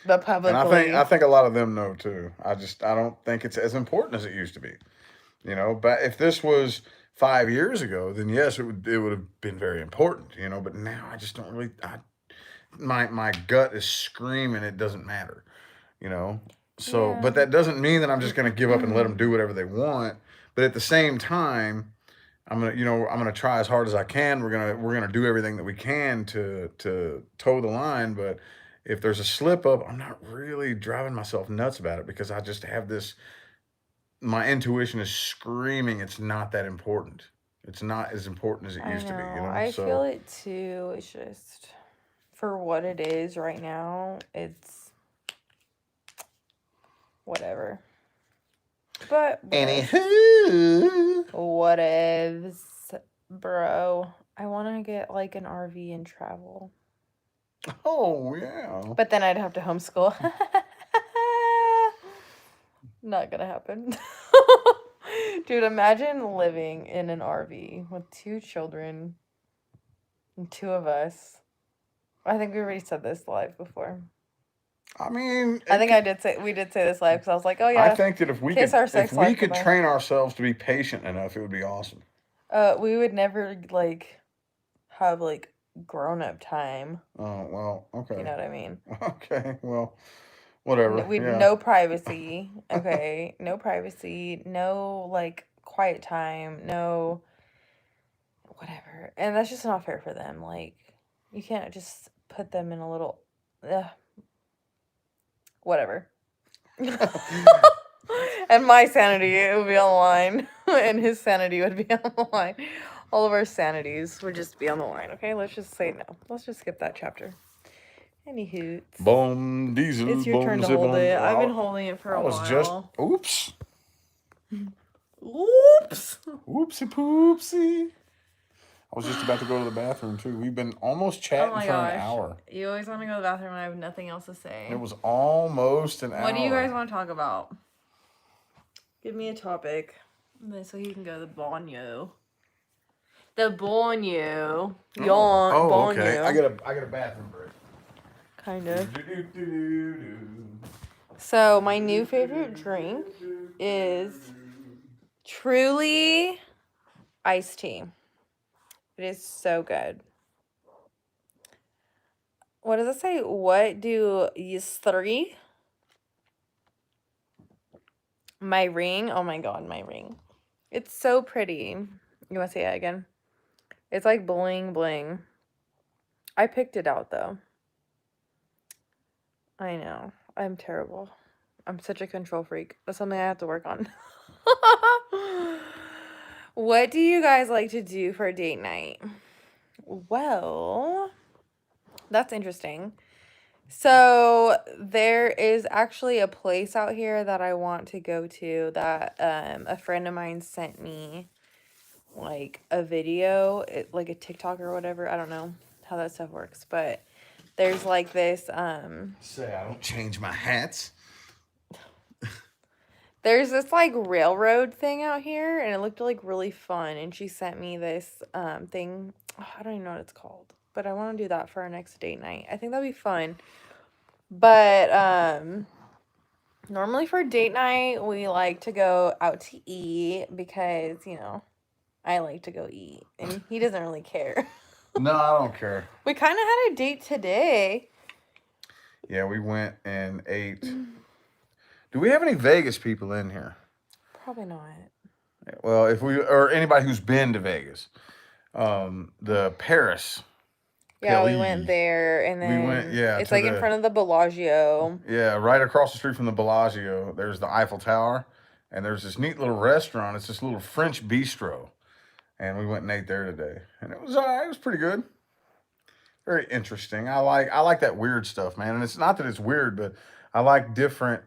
But And publicly. I think a lot of them know too. I don't think it's as important as it used to be. You know, but if this was 5 years ago, then yes, it would have been very important. You know, but now I just don't really. My gut is screaming it doesn't matter. You know, so Yeah. but that doesn't mean that I'm just going to give up and let them do whatever they want. But at the same time, I'm gonna try as hard as I can. We're gonna do everything that we can to toe the line. But if there's a slip up, I'm not really driving myself nuts about it because I just have this. My intuition is screaming it's not that important. It's not as important as it I used to be. know. You know. I feel So it too. It's just for what it is right now, it's whatever. But anywho, whatevs, bro. I want to get like an RV and travel. oh yeah. But then I'd have to homeschool. Not gonna happen. Dude, imagine living in an RV with 2 children and 2 of us. I think we already said this live before. I mean, I think we did say this live because I was like, oh yeah. I think that if we kiss our could sex life goodbye. train ourselves to be patient enough, it would be awesome. We would never like have like grown up time. Oh well, okay. You know what I mean? Okay, well, whatever. No privacy. Okay, no privacy. No like quiet time. No whatever. And that's just not fair for them. Like you can't just put them in a little whatever. And my sanity would be on the line, and his sanity would be on the line. All of our sanities would just be on the line. Okay, let's just say no. Let's just skip that chapter. Anywho, Boom, diesel. it's your turn to hold it. I've been holding it for a while. Oops. Oops. Oopsie poopsie. I was just about to go to the bathroom too. We've been almost chatting for an hour. You always want to go to the bathroom and I have nothing else to say. It was almost an hour. What do you guys want to talk about? Give me a topic. So you can go to the baño. The baño. Okay. I got a bathroom break. Kind of. So my new favorite drink is Truly iced tea. It is so good. What does it say? What do you 3? My ring. Oh my god, my ring. It's so pretty. You want to say it again? It's like bling bling. I picked it out though. I know. I'm terrible. I'm such a control freak. That's something I have to work on. What do you guys like to do for a date night? Well, that's interesting. So there is actually a place out here that I want to go to that a friend of mine sent me like a video, like a TikTok or whatever. I don't know how that stuff works, but there's like this Say I don't change my hats. There's this like railroad thing out here and it looked like really fun, and she sent me this thing. Oh, I don't even know what it's called, but I want to do that for our next date night. I think that'd be fun. But normally for date night we like to go out to eat because, you know, I like to go eat and he doesn't really care. No, I don't care. We kind of had a date today. Yeah, we went and ate. Do we have any Vegas people in here? Probably not. Well, or anybody who's been to Vegas, the Paris. Yeah, we went there, and then it's like in front of the Bellagio. Yeah, right across the street from the Bellagio, there's the Eiffel Tower, and there's this neat little restaurant. It's this little French bistro, and we went and ate there today, and it was pretty good. Very interesting. I like that weird stuff, man. And it's not that it's weird, but I like different.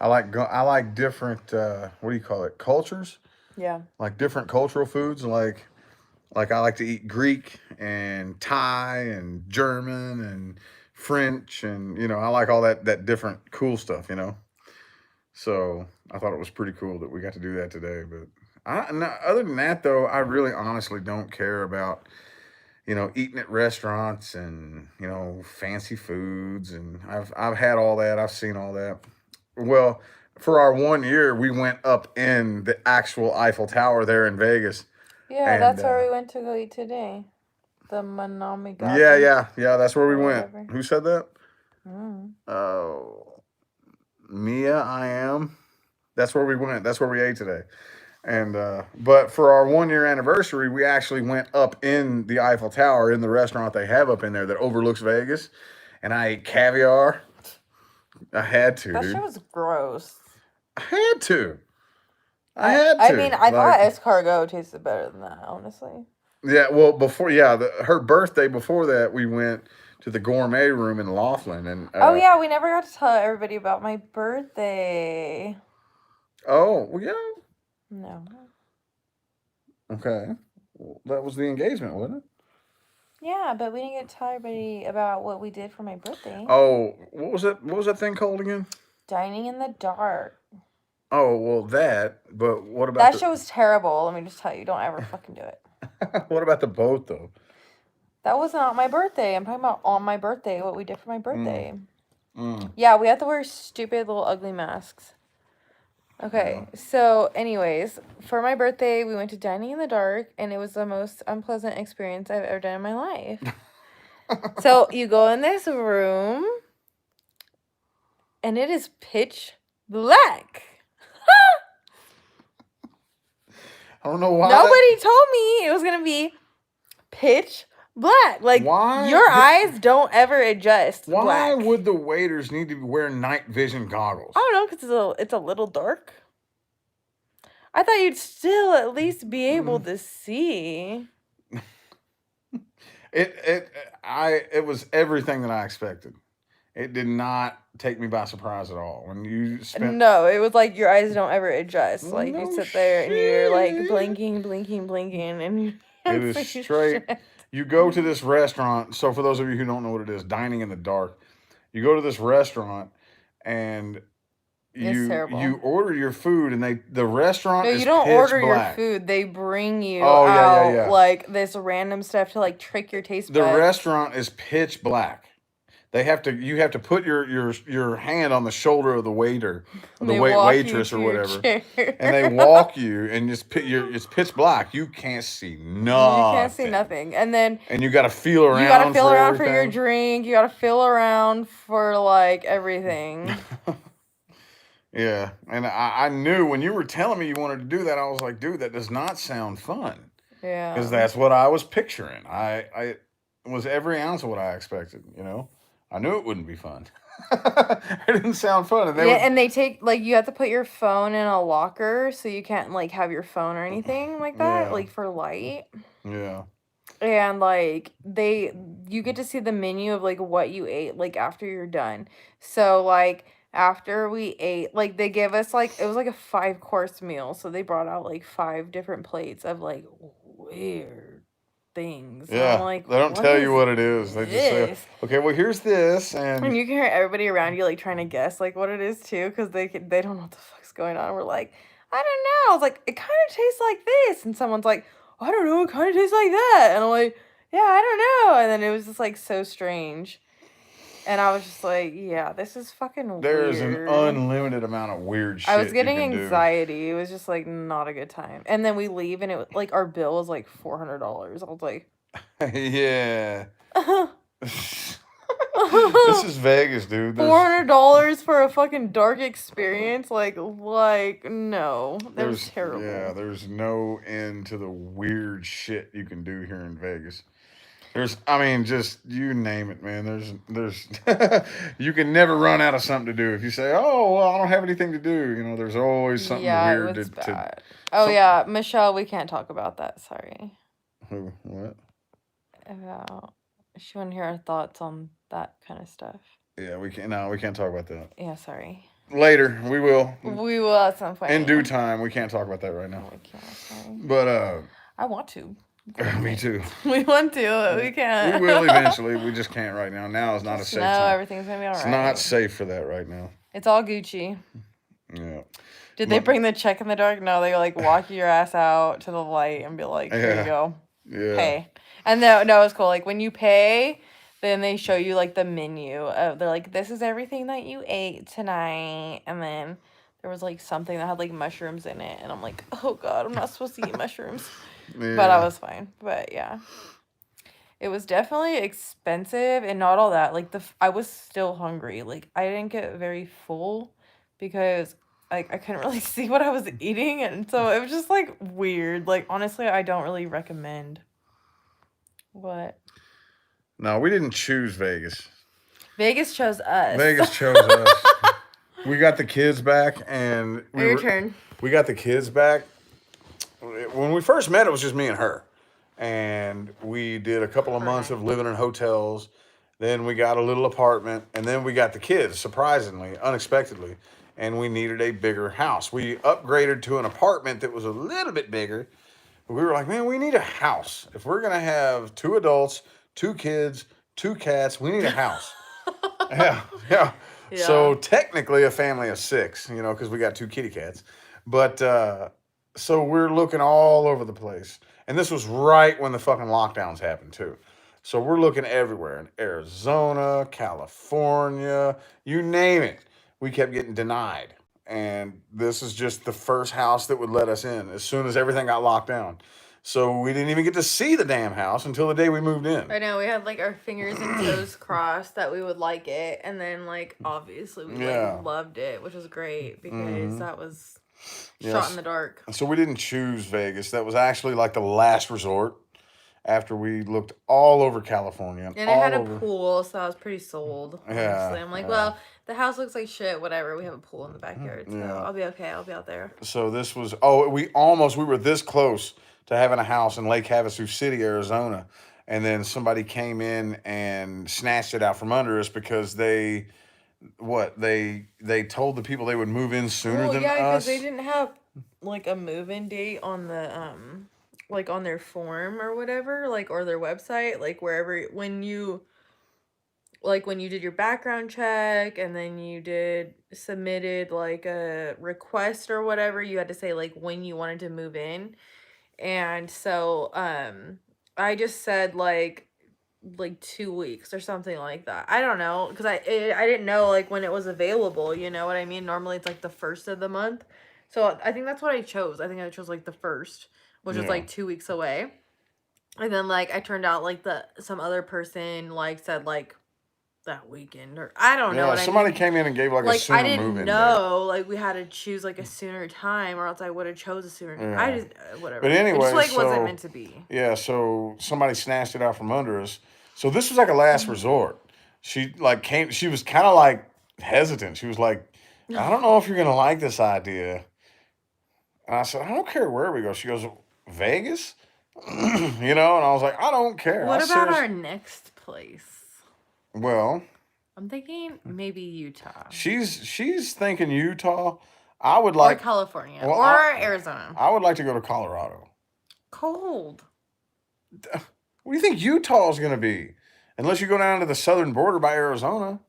I like different. What do you call it? Cultures. Yeah. Like different cultural foods. Like I like to eat Greek and Thai and German and French, and I like all that different cool stuff. So I thought it was pretty cool that we got to do that today. But no, other than that, though, I really honestly don't care about eating at restaurants and fancy foods. And I've had all that. I've seen all that. Well, for our 1 year, we went up in the actual Eiffel Tower there in Vegas. Yeah, And that's where we went to go eat today. The Manami yeah. That's where we or went. whatever. Who said that? Mm. Oh, Mia. I am. That's where we went. That's where we ate today. And but for our 1 year anniversary, we actually went up in the Eiffel Tower in the restaurant they have up in there that overlooks Vegas, and I ate caviar. I had to, That dude. shit was gross. I had to. I had to. I mean, I thought escargot tasted better than that, honestly. Yeah, well, before her birthday. Before that, we went to the gourmet room in Laughlin, and oh yeah, we never got to tell everybody about my birthday. Oh well, yeah. No. Okay, well, that was the engagement, wasn't it? Yeah, but we didn't get to tell everybody about what we did for my birthday. Oh, what was it? What was that thing called again? Dining in the dark. Oh well, that. But what about that show was terrible? Let me just tell you, don't ever fucking do it. What about the boat though? That was not my birthday. I'm talking about on my birthday, what we did for my birthday. Mm. Yeah, we have to wear stupid little ugly masks. Okay, so anyways, for my birthday, we went to Dining in the Dark, and it was the most unpleasant experience I've ever done in my life. So you go in this room, and it is pitch black. I don't know why. Nobody told me it was going to be pitch black. Like, Why? your eyes don't ever adjust. Why black. would the waiters need to wear night vision goggles? I don't know, because it's a little dark. I thought you'd still at least be able to see. It was everything that I expected. It did not take me by surprise at all. When you spent No, it was like your eyes don't ever adjust. Like, No you sit there and you're like shit. blinking, and you It is straight. You go to this restaurant. So for those of you who don't know what it is, Dining in the Dark, you go to this restaurant and It's terrible. you order your food and the restaurant No, is you don't pitch order black. your food. They bring you Oh, out yeah. like this random stuff to like trick your taste buds. The restaurant is pitch black. You have to put your hand on the shoulder of the waiter, or the waitress or whatever, and they walk you, and it's pitch black. You can't see nothing. You can't see nothing, and you got to feel around. You got to feel around for your everything. drink. You got to feel around for like everything. Yeah, and I knew when you were telling me you wanted to do that, I was like, dude, that does not sound fun. Yeah, because that's what I was picturing. I was every ounce of what I expected. I knew it wouldn't be fun. It didn't sound fun. And they take, like, you have to put your phone in a locker so you can't, like, have your phone or anything like that, like, for light. Yeah. And, like, you get to see the menu of, like, what you ate, like, after you're done. So, like, after we ate, like, they give us, like, it was, like, a 5-course meal. So they brought out, like, 5 different plates of, like, weird things. Yeah, like, they don't tell you what it is. They just say, okay, well, here's this. And you can hear everybody around you, like, trying to guess, like, what it is, too, because they don't know what the fuck's going on. We're like, I don't know. I was like, it kind of tastes like this. And someone's like, I don't know. It kind of tastes like that. And I'm like, yeah, I don't know. And then it was just, like, so strange. And I was just like, yeah, this is fucking weird. There's an unlimited amount of weird shit. I was getting anxiety. It was just, like, not a good time. And then we leave, and it was, like, our bill was, like, $400. I was like... Yeah. This is Vegas, dude. $400 for a fucking dark experience? Like, no. That was terrible. Yeah, there's no end to the weird shit you can do here in Vegas. Just you name it, man. There's you can never run out of something to do. If you say, oh, well, I don't have anything to do, there's always something weird it was bad. Yeah, Michelle, we can't talk about that. Sorry. Who? What? She want to hear our thoughts on that kind of stuff. Yeah, we can't. No, we can't talk about that. Yeah, sorry. Later, we will. We will at some point. In due time. We can't talk about that right now. We can't. Sorry. But I want to. Me too. We want to. We can't. We will eventually. We just can't right now. Now is not a safe time. No, everything's gonna be alright. It's not safe for that right now. It's all Gucci. Yeah. Did they bring the check in the dark? No, they like walk your ass out to the light and be like, "Here you go, Yeah. pay." And no, it's cool. Like when you pay, then they show you like the menu. They're like, "This is everything that you ate tonight," and then there was like something that had like mushrooms in it, and I'm like, "Oh God, I'm not supposed to eat mushrooms," but I was fine. But yeah. It was definitely expensive and not all that. Like I was still hungry. Like I didn't get very full because like I couldn't really see what I was eating, and so it was just like weird. Like honestly, I don't really recommend. What? No, we didn't choose Vegas. Vegas chose us. Vegas chose us. We got the kids back, and Your turn. We got the kids back. When we first met, it was just me and her, and we did a couple of months of living in hotels. Then we got a little apartment, and then we got the kids, surprisingly, unexpectedly, and we needed a bigger house. We upgraded to an apartment that was a little bit bigger. But we were like, man, we need a house. If we're gonna have 2 adults, 2 kids, 2 cats, we need a house. Yeah. So technically a family of 6, because we got 2 kitty cats. But so we're looking all over the place. And this was right when the fucking lockdowns happened too. So we're looking everywhere in Arizona, California, you name it. We kept getting denied. And this is just the first house that would let us in as soon as everything got locked down. So we didn't even get to see the damn house until the day we moved in. I know, we had like our fingers and toes crossed that we would like it, and then like obviously we like loved it, which was great because that was shot in the dark. So we didn't choose Vegas. That was actually like the last resort after we looked all over California. And it had a pool, so I was pretty sold, honestly. I'm like, well, the house looks like shit, whatever. We have a pool in the backyard, so I'll be okay. I'll be out there. So this was, we were this close to having a house in Lake Havasu City, Arizona. And then somebody came in and snatched it out from under us because they told the people they would move in sooner than us. Yeah, because they didn't have like a move-in date on the like on their form or whatever, like, or their website, like wherever when you did your background check and then you submitted like a request or whatever, you had to say like when you wanted to move in. And so I just said like 2 weeks or something like that. I don't know, because I didn't know like when it was available, you know what I mean? Normally it's like the first of the month. So I think that's what I chose. I think I chose like the first, which was like 2 weeks away. And then like I turned out like some other person like said like that weekend, or I don't know. Somebody came in and gave like a sooner move-in. I didn't know like we had to choose like a sooner time, or else I would have chose a sooner. I just whatever. But anyway, it just like wasn't meant to be. Yeah, so somebody snatched it out from under us. So this was like a last resort. She like came. She was kind of like hesitant. She was like, "I don't know if you're gonna like this idea." And I said, "I don't care where we go." She goes, "Vegas," and I was like, "I don't care." What about our next place? Well, I'm thinking maybe Utah. She's thinking Utah. I would like California or Arizona. I would like to go to Colorado. Cold. What do you think Utah is going to be? Unless you go down to the southern border by Arizona,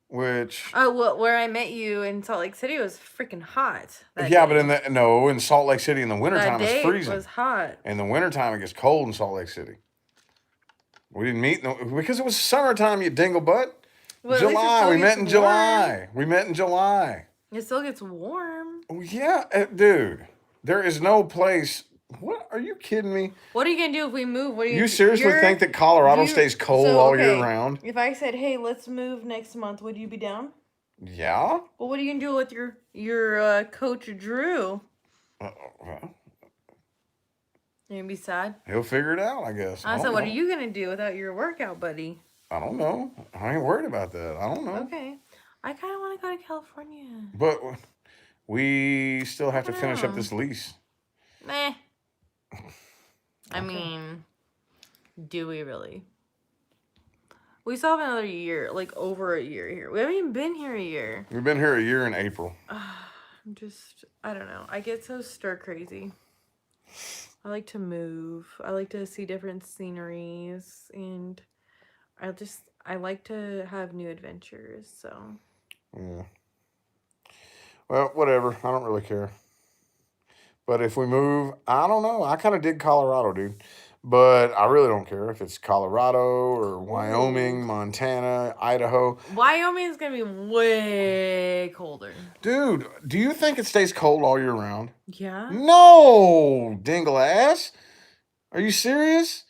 which where I met you in Salt Lake City was freaking hot. But in Salt Lake City in the wintertime it's freezing. It was hot. In the wintertime it gets cold in Salt Lake City. We didn't meet because it was summertime, you dingle butt. Well, July. We met in July. It still gets warm. Oh, yeah, dude. There is no place. What? Are you kidding me? What are you going to do if we move? You seriously think that Colorado stays cold all year round? If I said, hey, let's move next month, would you be down? Yeah. Well, what are you going to do with your coach, Drew? Well, you gonna be sad? He'll figure it out, I guess. I said, what are you gonna do without your workout buddy? I don't know. I ain't worried about that. I don't know. Okay. I kind of want to go to California. But we still have to finish up this lease. Meh. I mean, do we really? We still have another year, like over a year here. We haven't even been here a year. We've been here a year in April. I don't know. I get so stir crazy. I like to move. I like to see different sceneries, and I like to have new adventures. So, yeah. Well, whatever. I don't really care. But if we move, I don't know. I kind of dig Colorado, dude. But I really don't care if it's Colorado or Wyoming, Montana, Idaho. Wyoming is gonna be way colder. Dude, do you think it stays cold all year round? Yeah. No, dingle ass. Are you serious?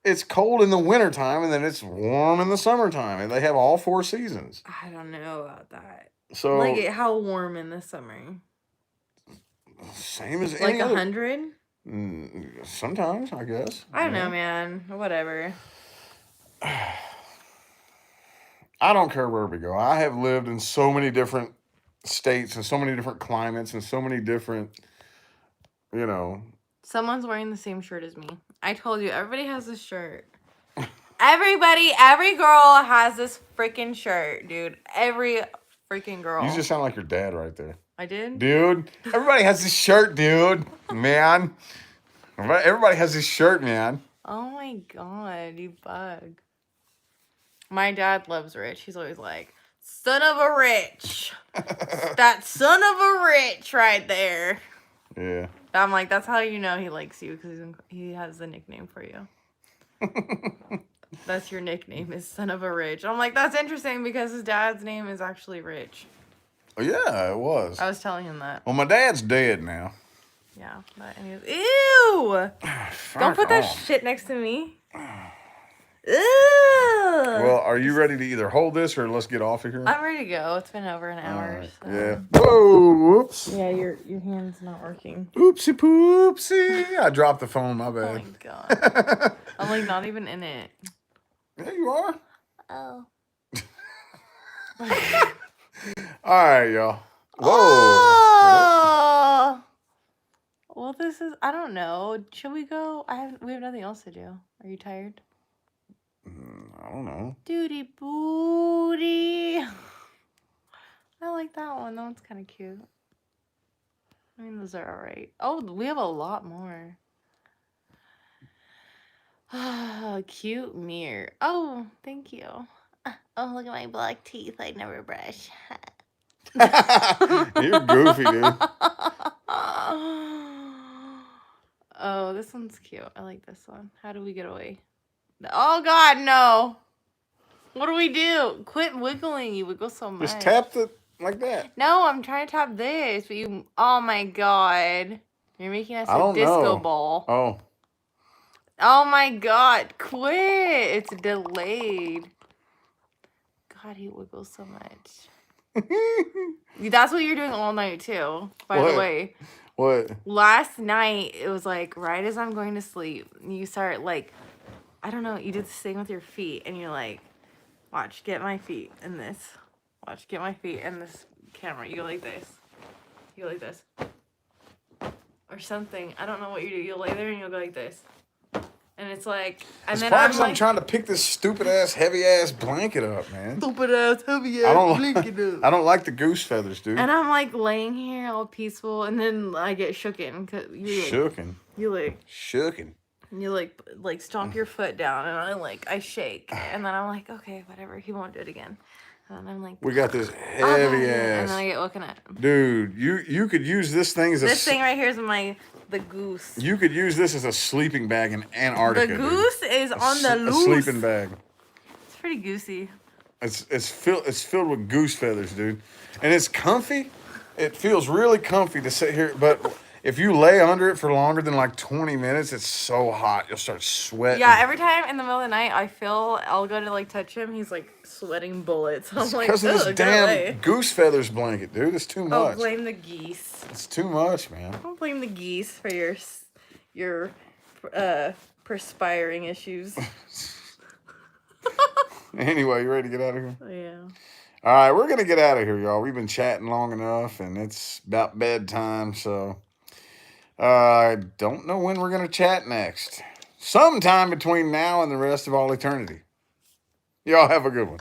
It's cold in the wintertime and then it's warm in the summertime. And they have all 4 seasons. I don't know about that. So, Like how warm in the summer? same as Like any other. 100? Sometimes, I guess. I don't know, man. Whatever. I don't care where we go. I have lived in so many different states and so many different climates and so many different, you know. Someone's wearing the same shirt as me. I told you, everybody has this shirt. Every girl has this freaking shirt, dude. Every freaking girl. You just sound like your dad right there. I did? Dude, everybody has this shirt, dude. Man. Everybody has this shirt, man. Oh my god, you bug. My dad loves Rich. He's always like, son of a Rich. That son of a Rich right there. Yeah. I'm like, that's how you know he likes you, because he has the nickname for you. That's your nickname, is son of a Rich. I'm like, that's interesting because his dad's name is actually Rich. Yeah, it was. I was telling him that. Well, my dad's dead now. Yeah. And he was, ew! Don't put that off. shit next to me. Ew! Well, are you ready to either hold this or let's get off of here? I'm ready to go. It's been over an hour. Right. So. Yeah. Whoa, whoops. Yeah, your hand's not working. Oopsie poopsie. I dropped the phone, my Oh bad. my god. I'm like not even in it. Yeah, you are. Oh. All right, y'all. Whoa. Oh! Well, this is, I don't know. Should we go? We have nothing else to do. Are you tired? I don't know. Duty booty. I like that one. That one's kind of cute. I mean, those are alright. Oh, we have a lot more. Cute mirror. Oh, thank you. Oh, look at my black teeth. I never brush. You're goofy, dude. Oh, this one's cute. I like this one. How do we get away? Oh, God, no. What do we do? Quit wiggling. You wiggle so much. Just tap it like that. No, I'm trying to tap this, but you... Oh, my God. You're making us I a don't disco know. ball. Oh. Oh, my God. Quit. It's delayed. God, he wiggles so much. That's what you're doing all night, too, by the way. What? Last night, it was like right as I'm going to sleep, you start like, I don't know, you did this thing with your feet, and you're like, watch, get my feet in this. Watch, get my feet in this camera. You go like this. You go like this. Or something. I don't know what you do. You'll lay there and you'll go like this. And it's like, and It's then probably I'm 'cause like, I'm trying to pick this stupid ass, heavy ass blanket up, man. stupid ass, heavy I ass don't blanket up. I don't like the goose feathers, dude. And I'm like laying here all peaceful, and then I get shooken because Shooken. you like stomp your foot down, and I shake, and then I'm like, okay, whatever, he won't do it again. And then I'm like, We got this "Oh, God," heavy and then ass. I get woken up. Dude, you could use this thing as This thing right here is the goose. You could use this as a sleeping bag in Antarctica. The goose is on the A loose. sleeping bag. It's pretty goosey. It's filled with goose feathers, dude, and it's comfy. It feels really comfy to sit here, but if you lay under it for longer than like 20 minutes, it's so hot you'll start sweating. Yeah, every time in the middle of the night, I'll go to like touch him. He's like sweating bullets. I'm like, Because of this "Ugh, get away." damn goose feathers blanket, dude. It's too Oh, much. blame the geese. It's too much, man. Don't blame the geese for your perspiring issues. Anyway, you ready to get out of here? Oh, yeah. All right, we're going to get out of here, y'all. We've been chatting long enough, and it's about bedtime, so I don't know when we're going to chat next. Sometime between now and the rest of all eternity. Y'all have a good one.